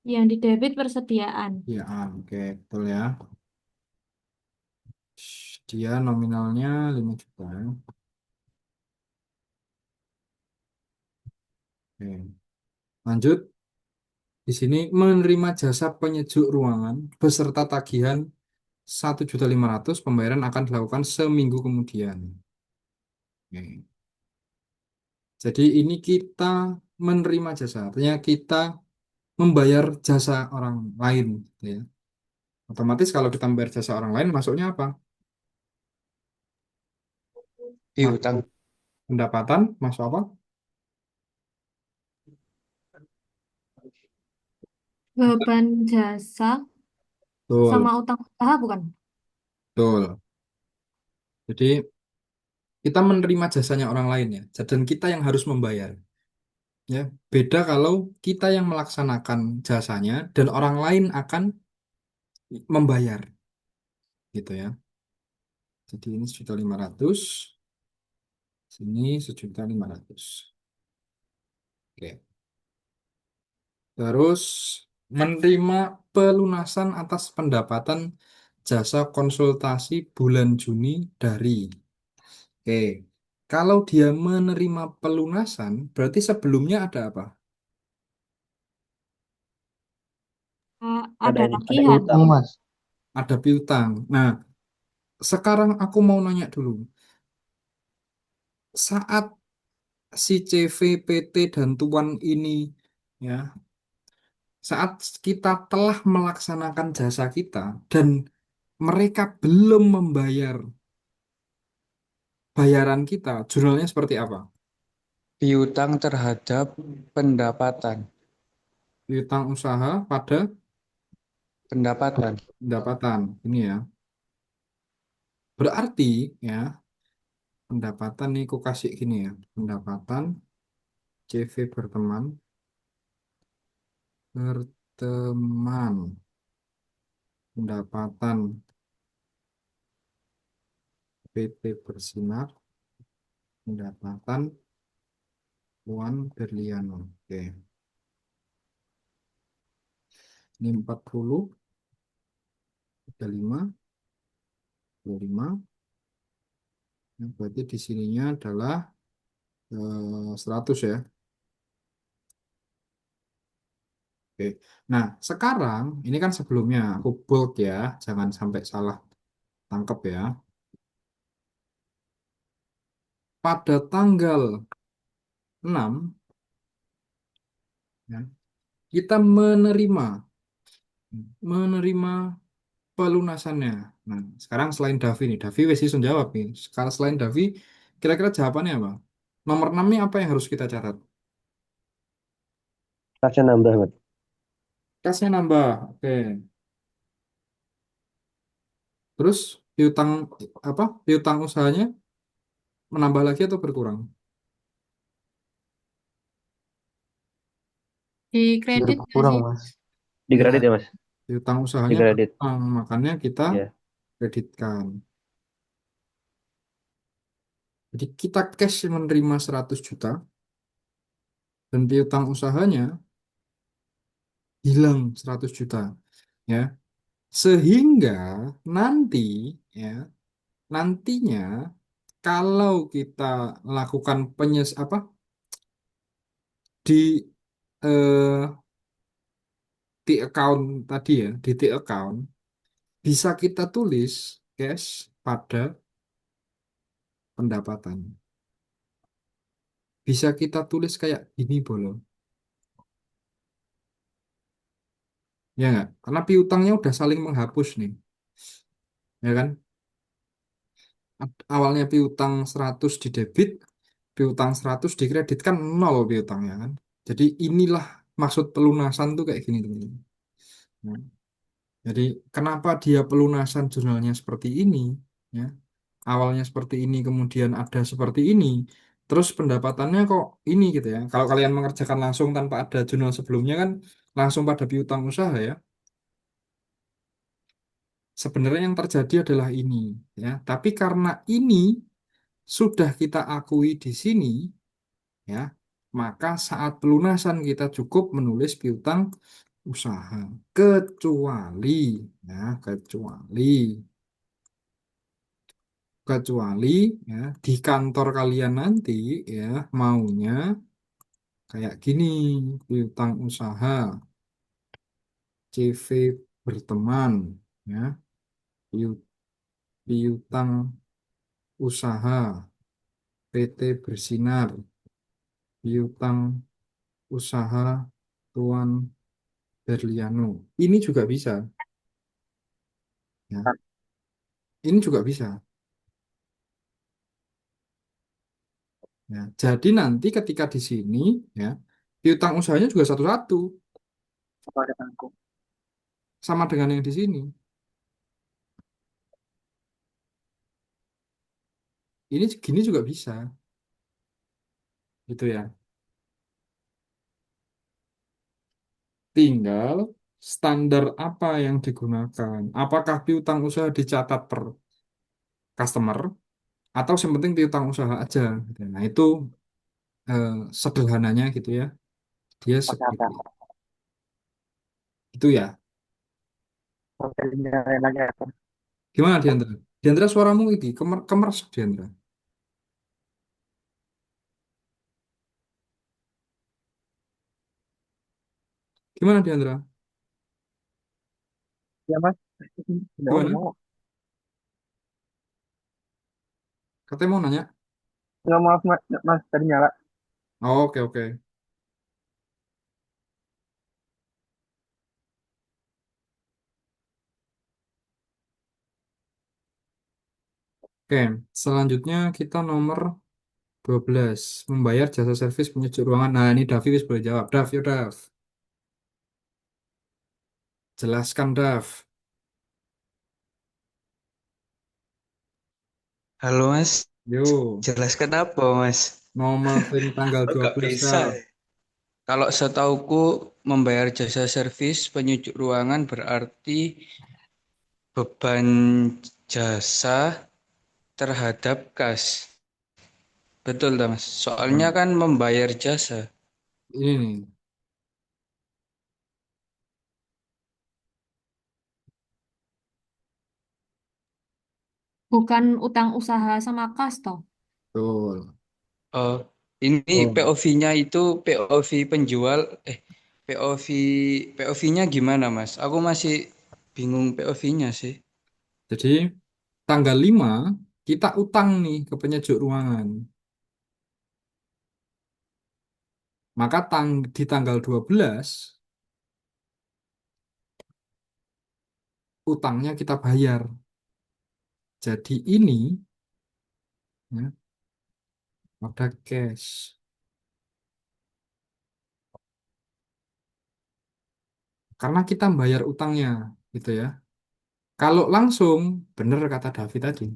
Yang di debit persediaan. Ya, oke, betul ya. Dia nominalnya 5 juta. Oke. Lanjut. Di sini menerima jasa penyejuk ruangan beserta tagihan 1.500.000, pembayaran akan dilakukan seminggu kemudian. Oke. Jadi ini kita menerima jasa, artinya kita membayar jasa orang lain, gitu ya. Otomatis kalau kita membayar jasa orang lain, masuknya apa? Piutang. Masuk pendapatan, masuk apa? Beban jasa sama Betul, utang usaha bukan? betul. Jadi kita menerima jasanya orang lain ya, dan kita yang harus membayar. Ya, beda kalau kita yang melaksanakan jasanya dan orang lain akan membayar, gitu ya. Jadi ini 1.500.000, sini 1.500.000. Oke. Terus menerima pelunasan atas pendapatan jasa konsultasi bulan Juni dari. Oke. Kalau dia menerima pelunasan, berarti sebelumnya ada apa? Ada Ada ini, ada tagihan. utang. Mas. Ada piutang. Nah, sekarang aku mau nanya dulu. Saat si CV, PT, dan Tuan ini, ya, saat kita telah melaksanakan jasa kita dan mereka belum membayar bayaran kita, jurnalnya seperti apa? Piutang terhadap pendapatan. Piutang usaha pada Pendapatan. pendapatan. Ini ya. Berarti ya, pendapatan nih aku kasih gini ya. Pendapatan CV berteman pendapatan PT Bersinar pendapatan Puan Berliana. Oke. Ini 40, 35, 25. Nah, berarti di sininya adalah 100 ya. Oke. Nah, sekarang ini kan sebelumnya aku bulk ya, jangan sampai salah tangkap ya. Pada tanggal 6 ya, kita menerima pelunasannya. Nah, sekarang selain Davi nih, Davi wes iso jawab nih. Sekarang selain Davi, kira-kira jawabannya apa? Nomor 6 ini apa yang harus kita catat? Kasnya nambah, Mas. Kasnya nambah. Oke. Terus piutang apa? Piutang usahanya menambah lagi atau berkurang? Di kredit nggak Berkurang sih? mas. Di Ya, kredit ya, Mas? piutang Di usahanya kredit. berkurang, makanya kita Ya. kreditkan. Jadi kita cash menerima 100 juta dan piutang usahanya hilang 100 juta. Ya, sehingga nanti ya, nantinya kalau kita lakukan apa di eh, di account tadi ya, di account bisa kita tulis cash pada pendapatan. Bisa kita tulis kayak gini boleh. Ya nggak? Karena piutangnya udah saling menghapus nih. Ya kan? Awalnya piutang 100 di debit, piutang 100 dikreditkan nol piutangnya kan. Jadi inilah maksud pelunasan tuh kayak gini teman-teman. Nah, jadi kenapa dia pelunasan jurnalnya seperti ini? Ya, awalnya seperti ini, kemudian ada seperti ini, terus pendapatannya kok ini gitu ya. Kalau kalian mengerjakan langsung tanpa ada jurnal sebelumnya kan langsung pada piutang usaha ya. Sebenarnya yang terjadi adalah ini ya. Tapi karena ini sudah kita akui di sini ya, maka saat pelunasan kita cukup menulis piutang usaha. Kecuali ya, kecuali ya di kantor kalian nanti ya maunya Kayak gini, piutang usaha, CV berteman, ya, piu- piutang usaha, PT Bersinar, piutang usaha Tuan Berliano. Ini juga bisa, ya. Ini juga bisa, ya. Jadi nanti ketika di sini, ya, piutang usahanya juga satu-satu, sama dengan yang di sini. Ini gini juga bisa, gitu ya. Tinggal standar apa yang digunakan. Apakah piutang usaha dicatat per customer atau yang penting piutang usaha aja, gitu. Nah, itu eh, sederhananya gitu ya. Dia seperti itu ya. Gimana Diandra? Diandra suaramu ini kemersek Diandra. Gimana Diandra? Ya mas, udah Gimana? mau. Katanya mau nanya. Nggak maaf mas, mas tadi nyala. Oh, oke oke. Oke, selanjutnya kita nomor 12 membayar jasa servis penyejuk ruangan. Nah, ini Davi wis boleh jawab. Dav, yuk Dav. Jelaskan Dav. Halo Mas, Yo, jelaskan apa Mas? nomor pin tanggal Oh, dua gak belas bisa. Dav. Kalau setauku membayar jasa servis penyujuk ruangan berarti beban jasa terhadap kas. Betul dah Mas. Soalnya Nah, kan membayar jasa. ini nih. Bukan utang usaha sama kas toh. Betul. Oh, ini Oh, POV-nya itu POV penjual POV-nya gimana Mas? Aku masih bingung POV-nya sih. jadi tanggal 5 kita utang nih ke penyejuk ruangan. Maka di tanggal 12 utangnya kita bayar. Jadi ini ya, ada cash. Karena kita bayar utangnya gitu ya. Kalau langsung, bener kata David tadi.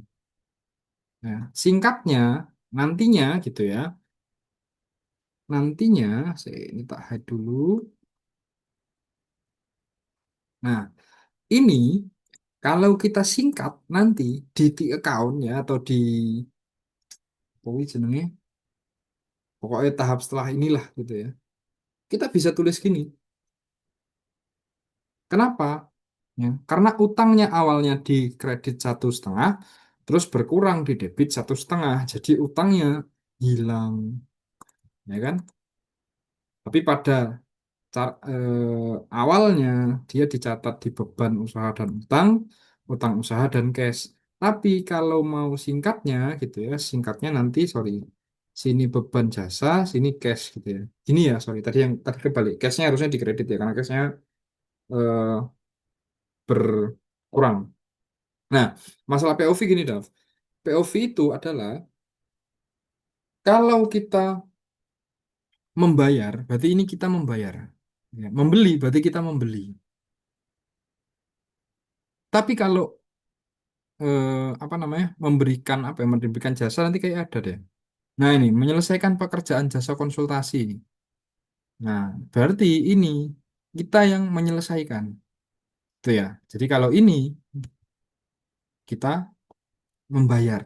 Ya, singkatnya, nantinya gitu ya. Nantinya, ini tak hide dulu. Nah, ini kalau kita singkat nanti di account ya atau di pokoknya jenenge, pokoknya tahap setelah inilah gitu ya. Kita bisa tulis gini. Kenapa? Ya, karena utangnya awalnya di kredit 1,5, terus berkurang di debit 1,5, jadi utangnya hilang, ya kan? Tapi pada awalnya dia dicatat di beban usaha dan utang, utang usaha dan cash. Tapi kalau mau singkatnya gitu ya, singkatnya nanti sorry, sini beban jasa, sini cash gitu ya. Gini ya, sorry, tadi kebalik, cashnya harusnya dikredit ya, karena cashnya eh, berkurang. Nah, masalah POV gini, Dav. POV itu adalah kalau kita membayar, berarti ini kita membayar. Ya, membeli, berarti kita membeli. Tapi kalau apa namanya, memberikan apa ya, memberikan jasa nanti kayak ada deh. Nah, ini menyelesaikan pekerjaan jasa konsultasi. Nah, berarti ini kita yang menyelesaikan. Itu ya. Jadi kalau ini kita membayar.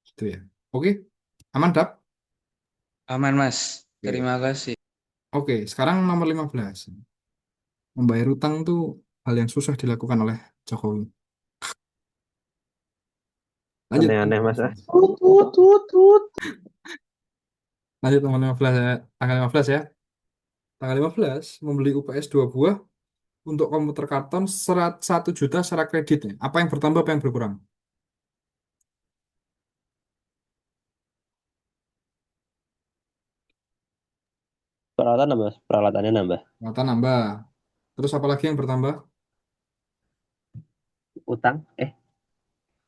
Gitu ya. Oke, aman, Dap? Aman Mas. Oke. Terima kasih. Oke, sekarang nomor 15. Membayar utang itu hal yang susah dilakukan oleh Jokowi. Lanjut. Aneh-aneh Mas. Tut, tut, tut, tut. Lanjut tanggal 15 ya. Tanggal 15 ya. Tanggal 15 membeli UPS 2 buah untuk komputer karton 1 juta secara kredit ya. Apa yang bertambah, apa yang berkurang? Peralatan nambah, Mas. Peralatannya nambah. Mata nambah. Terus apa lagi yang bertambah? Utang?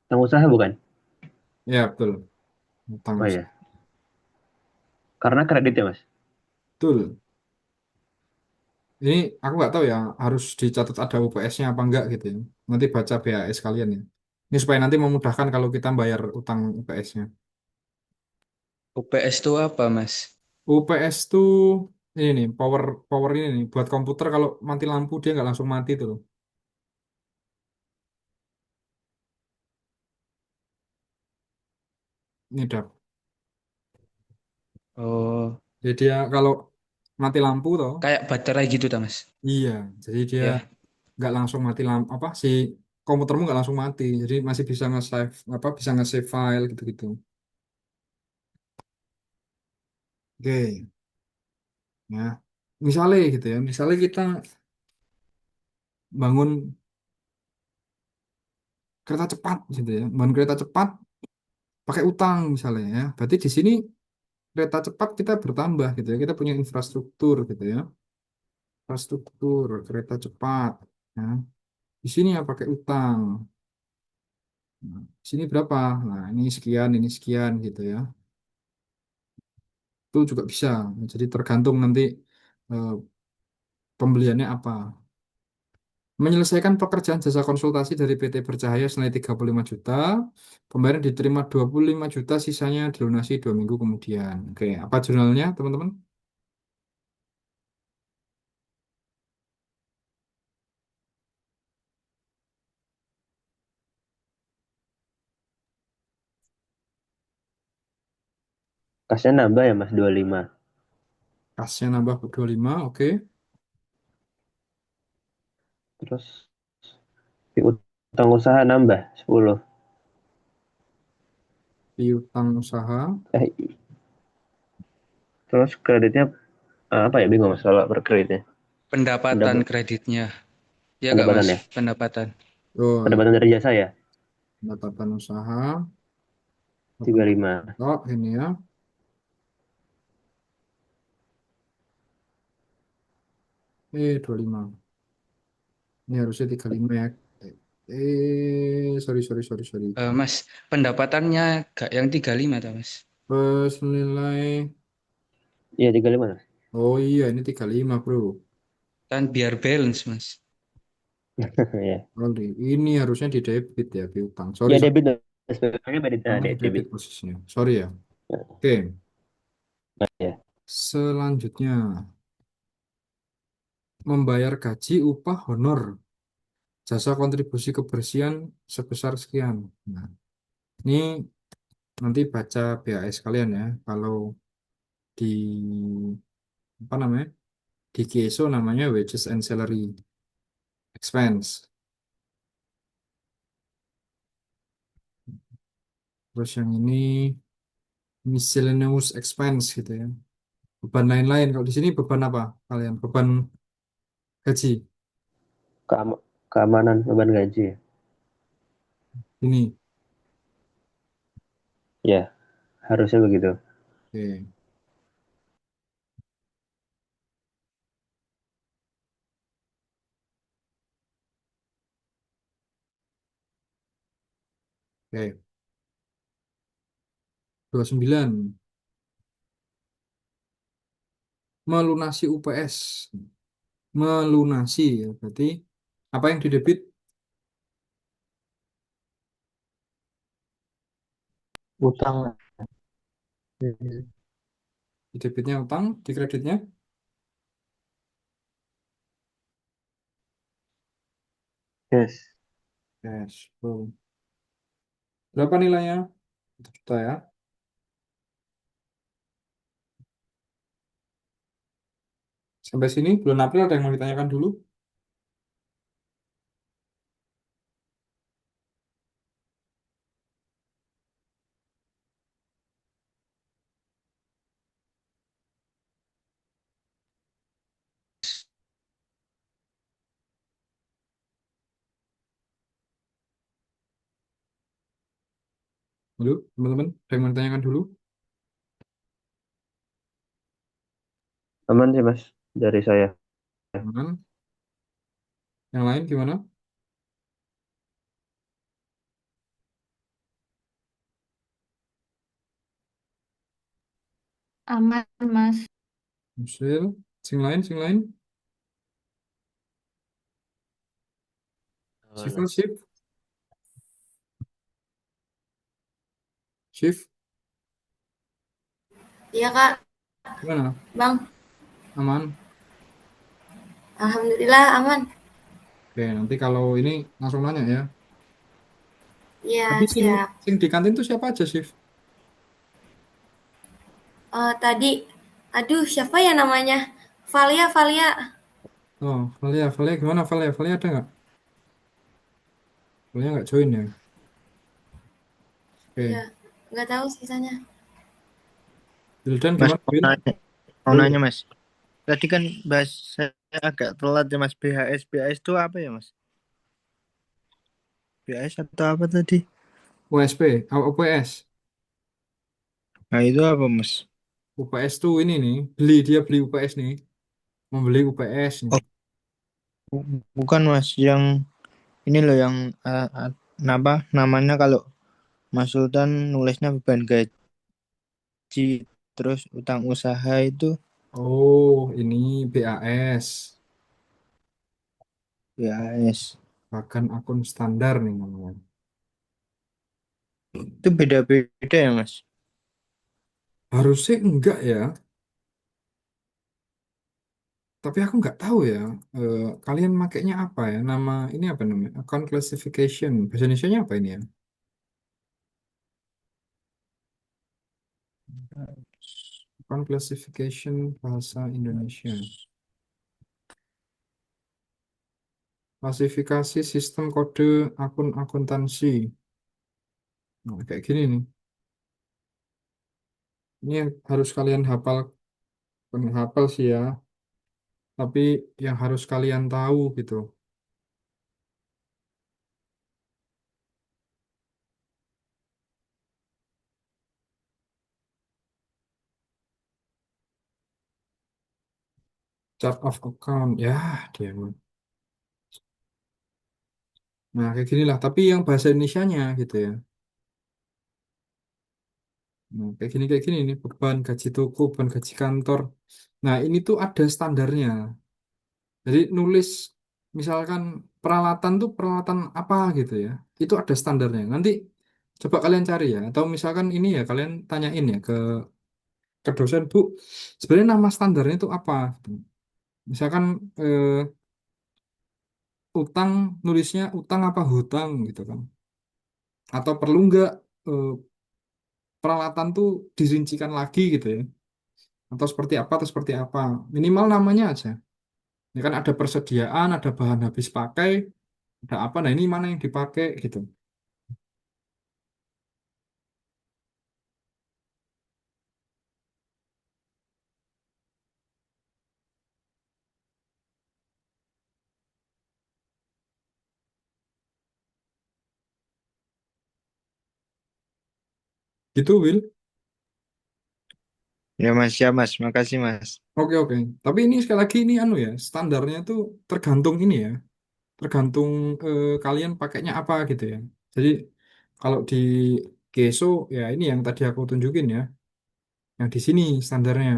Utang usaha bukan? Ya, betul. Utang Oh usaha. iya. Karena kredit ya, Mas. Betul. Ini aku nggak tahu ya, harus dicatat ada UPS-nya apa enggak gitu ya. Nanti baca BAS kalian ya. Ini supaya nanti memudahkan kalau kita bayar utang UPS-nya. UPS itu apa, Mas? UPS tuh ini nih, power power ini nih, buat komputer kalau mati lampu dia nggak langsung mati tuh loh. Ini dap. Oh, Jadi dia kalau mati lampu toh, kayak baterai gitu, ta, Mas? iya. Jadi dia Ya. nggak langsung mati lampu apa si komputermu nggak langsung mati. Jadi masih bisa nge-save apa bisa nge-save file gitu-gitu. Oke. Ya, misalnya gitu ya, misalnya kita bangun kereta cepat gitu ya, bangun kereta cepat pakai utang misalnya ya, berarti di sini kereta cepat kita bertambah gitu ya, kita punya infrastruktur gitu ya, infrastruktur kereta cepat, ya. Di sini ya pakai utang, nah, di sini berapa? Nah ini sekian gitu ya, itu juga bisa, jadi tergantung nanti eh, pembeliannya apa. Menyelesaikan pekerjaan jasa konsultasi dari PT Bercahaya senilai 35 juta. Pembayaran diterima 25 juta, sisanya dilunasi 2 minggu kemudian. Oke, apa jurnalnya, teman-teman? Kasnya nambah ya, Mas, 25. Kasnya nambah 25, oke. Terus utang usaha nambah 10. Piutang usaha. Eh, terus kreditnya apa ya? Bingung, Mas, kalau berkreditnya. Pendapatan Pendapat, kreditnya. Ya nggak, pendapatan Mas? ya? Pendapatan. Oh, Pendapatan dari jasa ya? pendapatan usaha. tiga puluh 8 lima oh, ini ya. Eh, 25. Ini harusnya 35 ya. Sorry, sorry, sorry, sorry. Mas, pendapatannya gak yang 35, ta, Mas? Pas nilai. Iya, 35, Mas. Oh iya, ini 35 bro. Kan biar balance, Mas. Ya. Oh, ini harusnya di debit ya, piutang. Sorry, Ya, sorry. debit. Mas. Sebenarnya debit. Nah, Debit debit. posisinya. Sorry ya. Ya. Oke, Ya. selanjutnya membayar gaji, upah, honor, jasa kontribusi kebersihan sebesar sekian. Nah, ini nanti baca BAS kalian ya. Kalau di apa namanya? Di KSO namanya wages and salary expense. Terus yang ini miscellaneous expense gitu ya. Beban lain-lain. Kalau di sini beban apa kalian? Beban gaji. Keamanan beban gaji. Ini. Ya, harusnya begitu. Oke. Oke. 29. Melunasi UPS. Melunasi ya. Berarti apa yang didebit? Utang. Didebitnya utang, di kreditnya Yes. cash flow. Berapa nilainya? 1 juta ya. Sampai sini bulan April ada yang mau ditanyakan dulu? Halo, teman-teman, ada yang mau ditanyakan dulu? Aman sih Mas dari saya. Aman. Yang lain gimana? Aman, Mas. Musil, sing lain. Aman Siva, Mas. Shift, Iya, Kak. gimana? Bang, Aman? Alhamdulillah aman. Oke, nanti kalau ini langsung nanya ya. Tapi Iya, siap. sing di kantin tuh siapa aja, Shift? Tadi, aduh, siapa ya namanya? Valia, Valia. Oh, Valia gimana Valia? Valia ada nggak? Valia nggak join ya? Iya, Oke, nggak tahu sisanya. Wildan Mas gimana, Win? mau Halo. nanya Mas. Tadi kan bahas saya agak telat ya Mas. BHS BHS itu apa ya Mas? BHS atau apa tadi? USP, UPS. Nah itu apa Mas? UPS tuh ini nih, dia beli UPS nih, membeli UPS nih. Oh bukan Mas, yang ini loh yang apa namanya kalau Mas Sultan nulisnya beban gaji terus utang usaha itu Oh, ini BAS, BHS. bahkan akun standar nih namanya. Itu beda-beda ya Mas? Harusnya enggak ya, tapi aku nggak tahu ya. Kalian makainya apa ya? Nama ini apa namanya? Account classification. Bahasa Indonesia apa ini ya? Account classification bahasa Indonesia. Klasifikasi sistem kode akun akuntansi. Nah, kayak gini nih. Ini yang harus kalian hafal, bukan hafal sih ya, tapi yang harus kalian tahu gitu. Chart of account, ya dia. Nah, kayak gini lah. Tapi yang bahasa Indonesianya gitu ya. Nah, kayak gini nih. Beban gaji toko, beban gaji kantor. Nah, ini tuh ada standarnya. Jadi nulis, misalkan peralatan tuh peralatan apa gitu ya. Itu ada standarnya. Nanti coba kalian cari ya. Atau misalkan ini ya, kalian tanyain ya ke dosen, Bu, sebenarnya nama standarnya itu apa? Misalkan eh, utang, nulisnya utang apa hutang gitu kan. Atau perlu nggak eh, peralatan tuh dirincikan lagi gitu ya. Atau seperti apa. Minimal namanya aja. Ini kan ada persediaan, ada bahan habis pakai, ada apa, nah ini mana yang dipakai gitu. Gitu, Will. Ya Mas, ya Mas, makasih Mas. Oke, oke. Tapi ini sekali lagi ini anu ya, standarnya tuh tergantung ini ya, tergantung kalian pakainya apa gitu ya. Jadi kalau di Geso ya ini yang tadi aku tunjukin ya, yang di sini standarnya.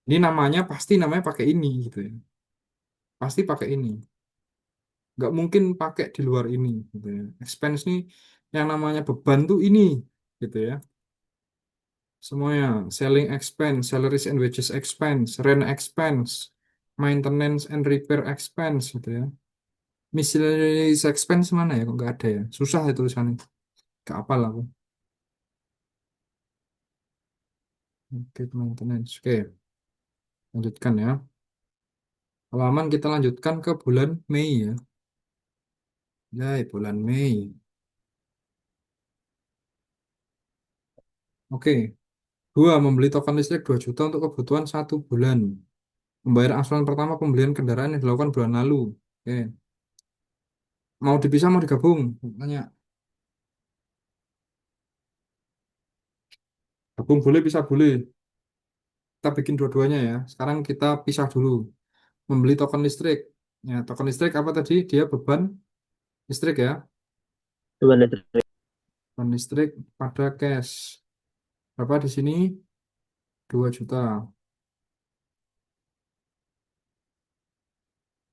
Ini namanya pasti namanya pakai ini gitu ya. Pasti pakai ini. Nggak mungkin pakai di luar ini gitu ya. Expense nih yang namanya beban tuh ini gitu ya. Semuanya selling expense, salaries and wages expense, rent expense, maintenance and repair expense gitu ya. Miscellaneous expense mana ya? Kok nggak ada ya? Susah ya tulisannya. Gak apal aku. Oke, maintenance. Oke, lanjutkan ya. Halaman kita lanjutkan ke bulan Mei ya. Ya, bulan Mei. Oke, dua, membeli token listrik 2 juta untuk kebutuhan 1 bulan. Membayar angsuran pertama pembelian kendaraan yang dilakukan bulan lalu. Oke, mau dipisah mau digabung? Tanya. Gabung boleh, pisah boleh. Kita bikin dua-duanya ya. Sekarang kita pisah dulu. Membeli token listrik. Ya, token listrik apa tadi? Dia beban listrik ya. Beban listrik. Beban listrik pada cash. Berapa di sini? 2 juta.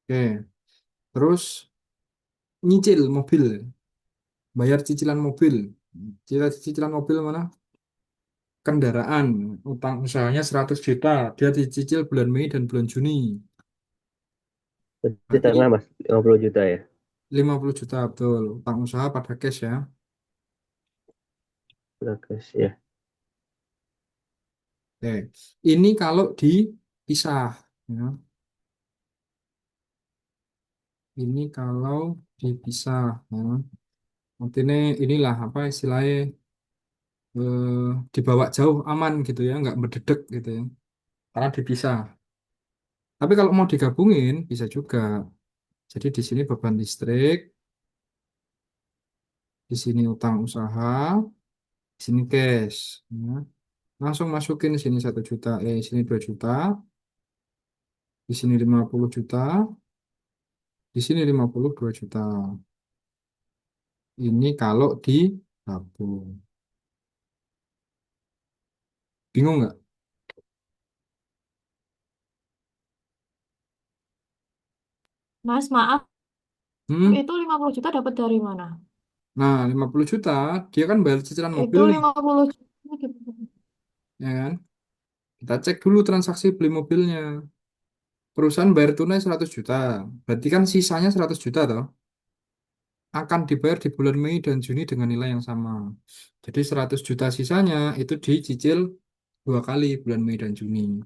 Oke. Terus nyicil mobil. Bayar cicilan mobil. Cicilan mobil mana? Kendaraan. Utang usahanya 100 juta. Dia dicicil bulan Mei dan bulan Juni. Berarti Berarti tengah mas 50 juta ya. 50 juta betul. Utang usaha pada cash ya. Bagus ya. Oke. Ini kalau dipisah. Ya. Ini kalau dipisah. Ya. Artinya inilah apa istilahnya dibawa jauh aman gitu ya, nggak berdedek gitu ya. Karena dipisah. Tapi kalau mau digabungin bisa juga. Jadi di sini beban listrik, di sini utang usaha, di sini cash. Ya. Langsung masukin sini 1 juta, sini 2 juta, di sini 50 juta, di sini 52 juta. Ini kalau digabung. Bingung nggak? Mas, maaf, Hmm? itu 50 juta dapat dari mana? Nah, 50 juta, dia kan bayar cicilan Itu mobil nih, 50 juta ya kan? Kita cek dulu transaksi beli mobilnya. Perusahaan bayar tunai 100 juta. Berarti kan sisanya 100 juta toh. Akan dibayar di bulan Mei dan Juni dengan nilai yang sama. Jadi 100 juta sisanya itu dicicil 2 kali bulan Mei dan Juni.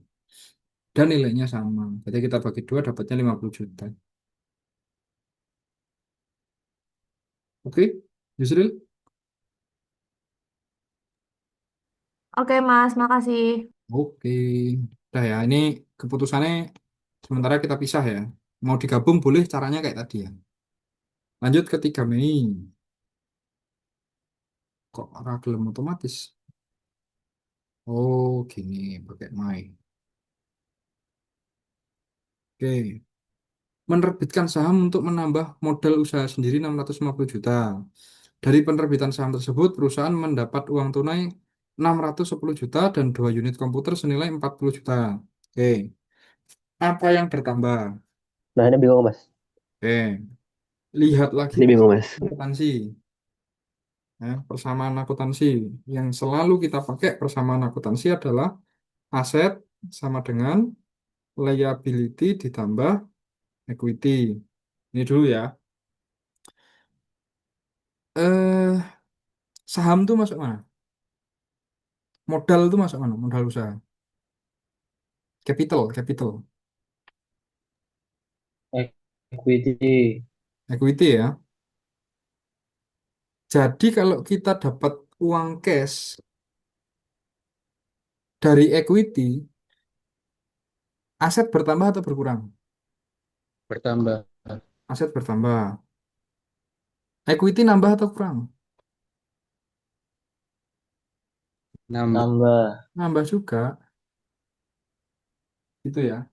Dan nilainya sama. Jadi kita bagi dua dapatnya 50 juta. Oke, Yusril? Oke, Mas, makasih. Oke. Udah ya, ini keputusannya sementara kita pisah ya. Mau digabung boleh caranya kayak tadi ya. Lanjut ke 3 Mei. Kok ragilem otomatis? Oh, gini pakai Mei. Oke. Menerbitkan saham untuk menambah modal usaha sendiri 650 juta. Dari penerbitan saham tersebut, perusahaan mendapat uang tunai 610 juta dan 2 unit komputer senilai 40 juta. Oke. Apa yang bertambah? Nah ini bingung mas. Oke. Lihat lagi Ini bingung mas. persamaan akuntansi. Ya, persamaan akuntansi. Yang selalu kita pakai persamaan akuntansi adalah aset sama dengan liability ditambah equity. Ini dulu ya. Eh, saham tuh masuk mana? Modal tuh masuk mana? Modal usaha. Capital, capital. Equity. Equity ya. Jadi kalau kita dapat uang cash dari equity, aset bertambah atau berkurang? Bertambah. Aset bertambah. Equity nambah atau kurang? Nambah. Nambah. Nambah juga. Itu ya.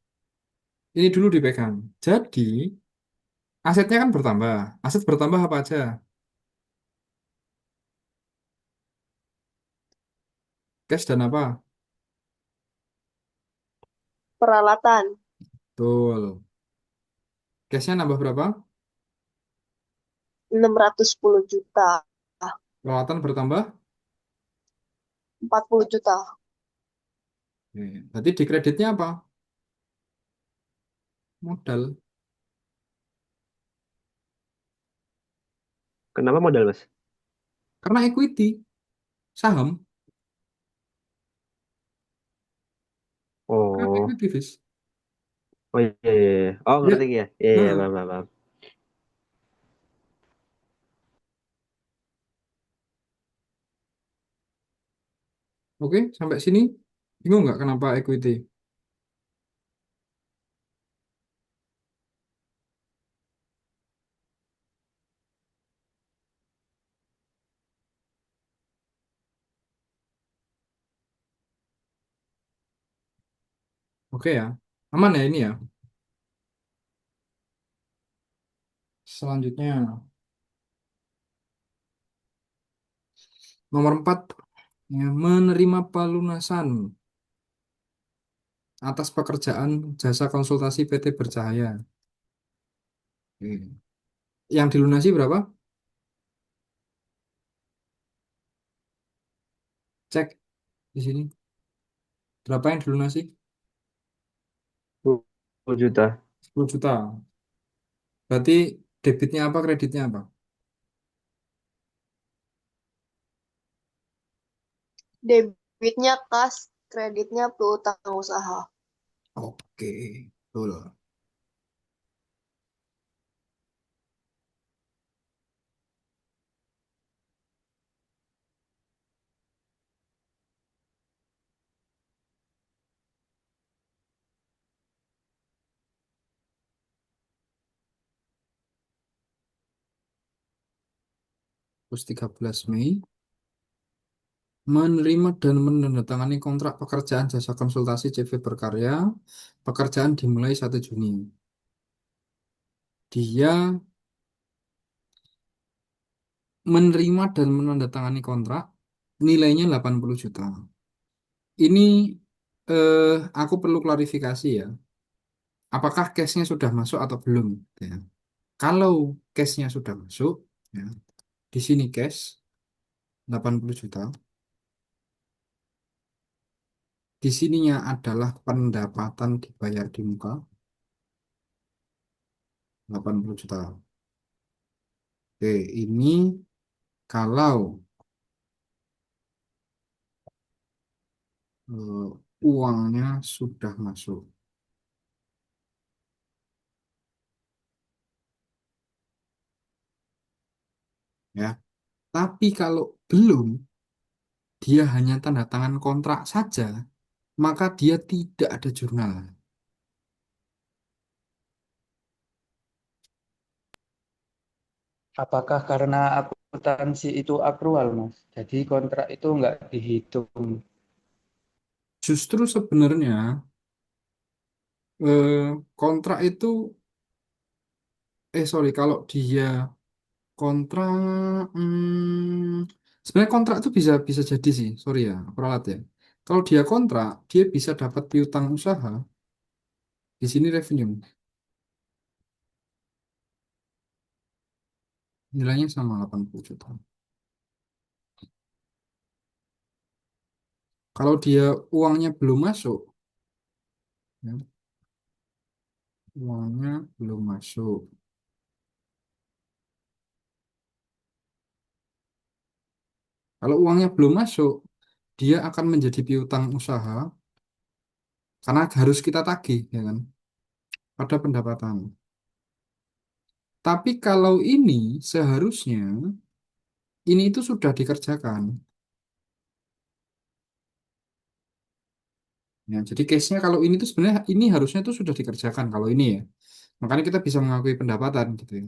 Ini dulu dipegang. Jadi, asetnya kan bertambah. Aset bertambah apa aja? Cash dan apa? Peralatan Betul. Cashnya nambah berapa? 610 juta, Peralatan bertambah? 40 juta. Oke. Berarti di kreditnya apa? Modal. Kenapa modal mas? Karena equity, saham. Karena Oh, equity, Fis. oh iya, iya, iya. Oh Ya. ngerti ya. Iya, iya, Nah, paham, paham, paham. oke, sampai sini. Bingung nggak kenapa equity? Oke ya. Aman ya ini ya. Selanjutnya, nomor 4, ya, menerima pelunasan atas pekerjaan jasa konsultasi PT Bercahaya. Oke. Yang dilunasi berapa? Cek di sini. Berapa yang dilunasi? 10 juta. 10 juta. Berarti debitnya apa, kreditnya apa? Debitnya kas, kreditnya piutang usaha. Oke, betul. Terus 13 Mei, menerima dan menandatangani kontrak pekerjaan jasa konsultasi CV Berkarya. Pekerjaan dimulai 1 Juni. Dia menerima dan menandatangani kontrak nilainya 80 juta. Ini aku perlu klarifikasi ya. Apakah cashnya sudah masuk atau belum? Ya. Kalau cashnya sudah masuk, ya, di sini cash 80 juta. Di sininya adalah pendapatan dibayar di muka 80 juta. Oke, ini kalau eh, uangnya sudah masuk, ya. Tapi kalau belum, dia hanya tanda tangan kontrak saja, maka dia tidak ada jurnal. Apakah karena akuntansi itu akrual, Mas? Jadi kontrak itu nggak dihitung. Justru sebenarnya kontrak itu, sorry, kalau dia kontrak, sebenarnya kontrak itu bisa bisa jadi sih, sorry ya, aku ralat ya. Kalau dia kontrak, dia bisa dapat piutang usaha, di sini revenue, nilainya sama 80 juta. Kalau dia uangnya belum masuk, ya, uangnya belum masuk. Kalau uangnya belum masuk, dia akan menjadi piutang usaha karena harus kita tagih, ya kan, pada pendapatan. Tapi kalau ini seharusnya ini itu sudah dikerjakan. Ya, jadi case-nya kalau ini tuh sebenarnya ini harusnya tuh sudah dikerjakan kalau ini ya. Makanya kita bisa mengakui pendapatan gitu ya.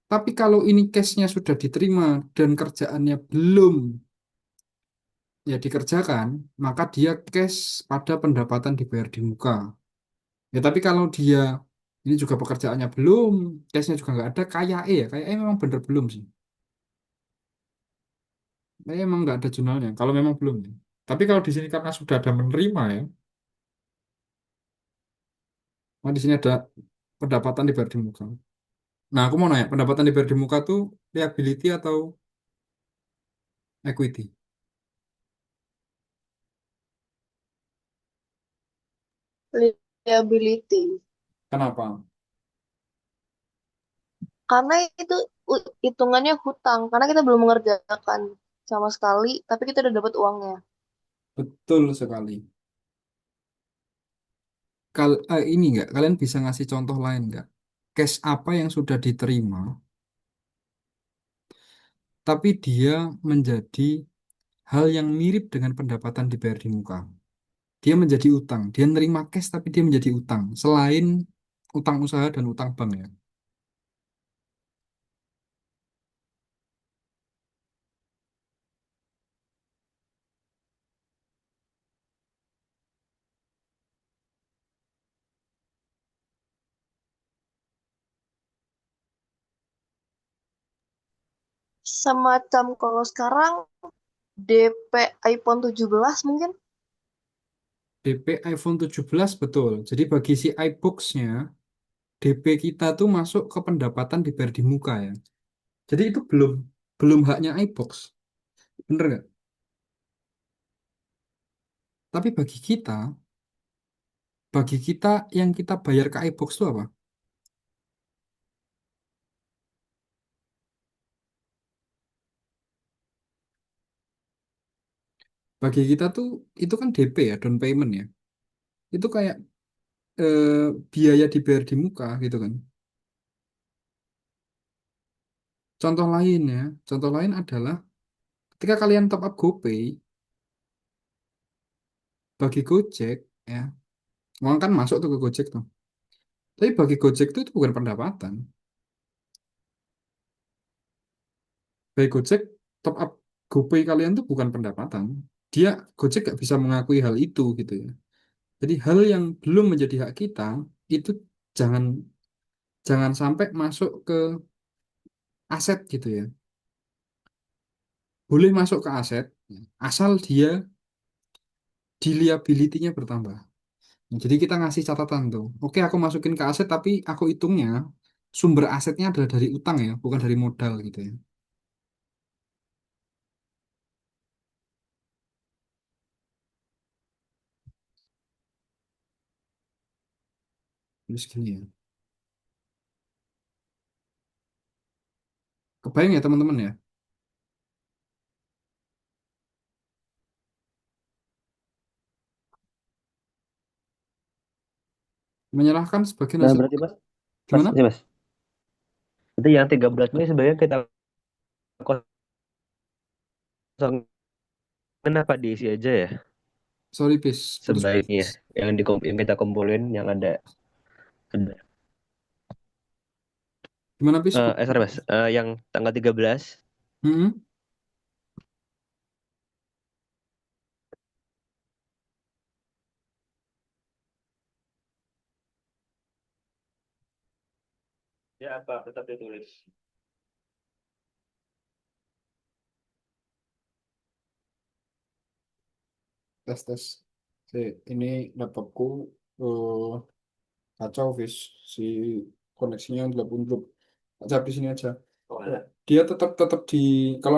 Tapi kalau ini case-nya sudah diterima dan kerjaannya belum ya dikerjakan, maka dia cash pada pendapatan dibayar di muka. Ya tapi kalau dia ini juga pekerjaannya belum, case-nya juga nggak ada, kayak memang bener belum sih. Kayak emang nggak ada jurnalnya. Kalau memang belum ya. Tapi kalau di sini karena sudah ada menerima ya, nah di sini ada pendapatan dibayar di muka. Nah, aku mau nanya, pendapatan dibayar di muka tuh liability atau equity? Liability. Kenapa? Karena itu hitungannya hutang. Karena kita belum mengerjakan sama sekali, tapi kita udah dapat uangnya. Betul sekali. Ini nggak, kalian bisa ngasih contoh lain nggak? Cash apa yang sudah diterima, tapi dia menjadi hal yang mirip dengan pendapatan dibayar di muka. Dia menjadi utang. Dia nerima cash, tapi dia menjadi utang. Selain utang usaha dan utang bank ya. semacam kalau sekarang DP iPhone 17 mungkin. DP iPhone 17 betul. Jadi bagi si iBooks-nya, DP kita tuh masuk ke pendapatan dibayar di muka ya. Jadi itu belum belum haknya iBooks. Bener nggak? Tapi bagi kita yang kita bayar ke iBooks itu apa? Bagi kita tuh itu kan DP ya, down payment ya. Itu kayak eh, biaya dibayar di muka gitu kan. Contoh lain ya, contoh lain adalah ketika kalian top up GoPay, bagi Gojek ya, uang kan masuk tuh ke Gojek tuh. Tapi bagi Gojek tuh itu bukan pendapatan. Bagi Gojek, top up GoPay kalian tuh bukan pendapatan. Dia Gojek gak bisa mengakui hal itu gitu ya. Jadi hal yang belum menjadi hak kita itu jangan jangan sampai masuk ke aset gitu ya. Boleh masuk ke aset asal dia di liability-nya bertambah. Jadi kita ngasih catatan tuh. Oke, aku masukin ke aset tapi aku hitungnya sumber asetnya adalah dari utang ya, bukan dari modal gitu ya. Terus gini ya. Kebayang ya teman-teman ya. Menyerahkan sebagian Nah, hasil. berarti Mas, Mas, Gimana? ini Mas. Berarti yang 13 ini sebenarnya kita kosongin apa diisi aja ya Sorry, bis. sebaiknya yang kita kumpulin yang ada Gimana, bis? sorry Mas, yang tanggal 13 Hmm, ya apa tetap ditulis. tes. Ini laptopku eh, kacau, bis. Si koneksinya nggak buntu. Aja di sini aja. Oh, ada. Dia tetap tetap di kalau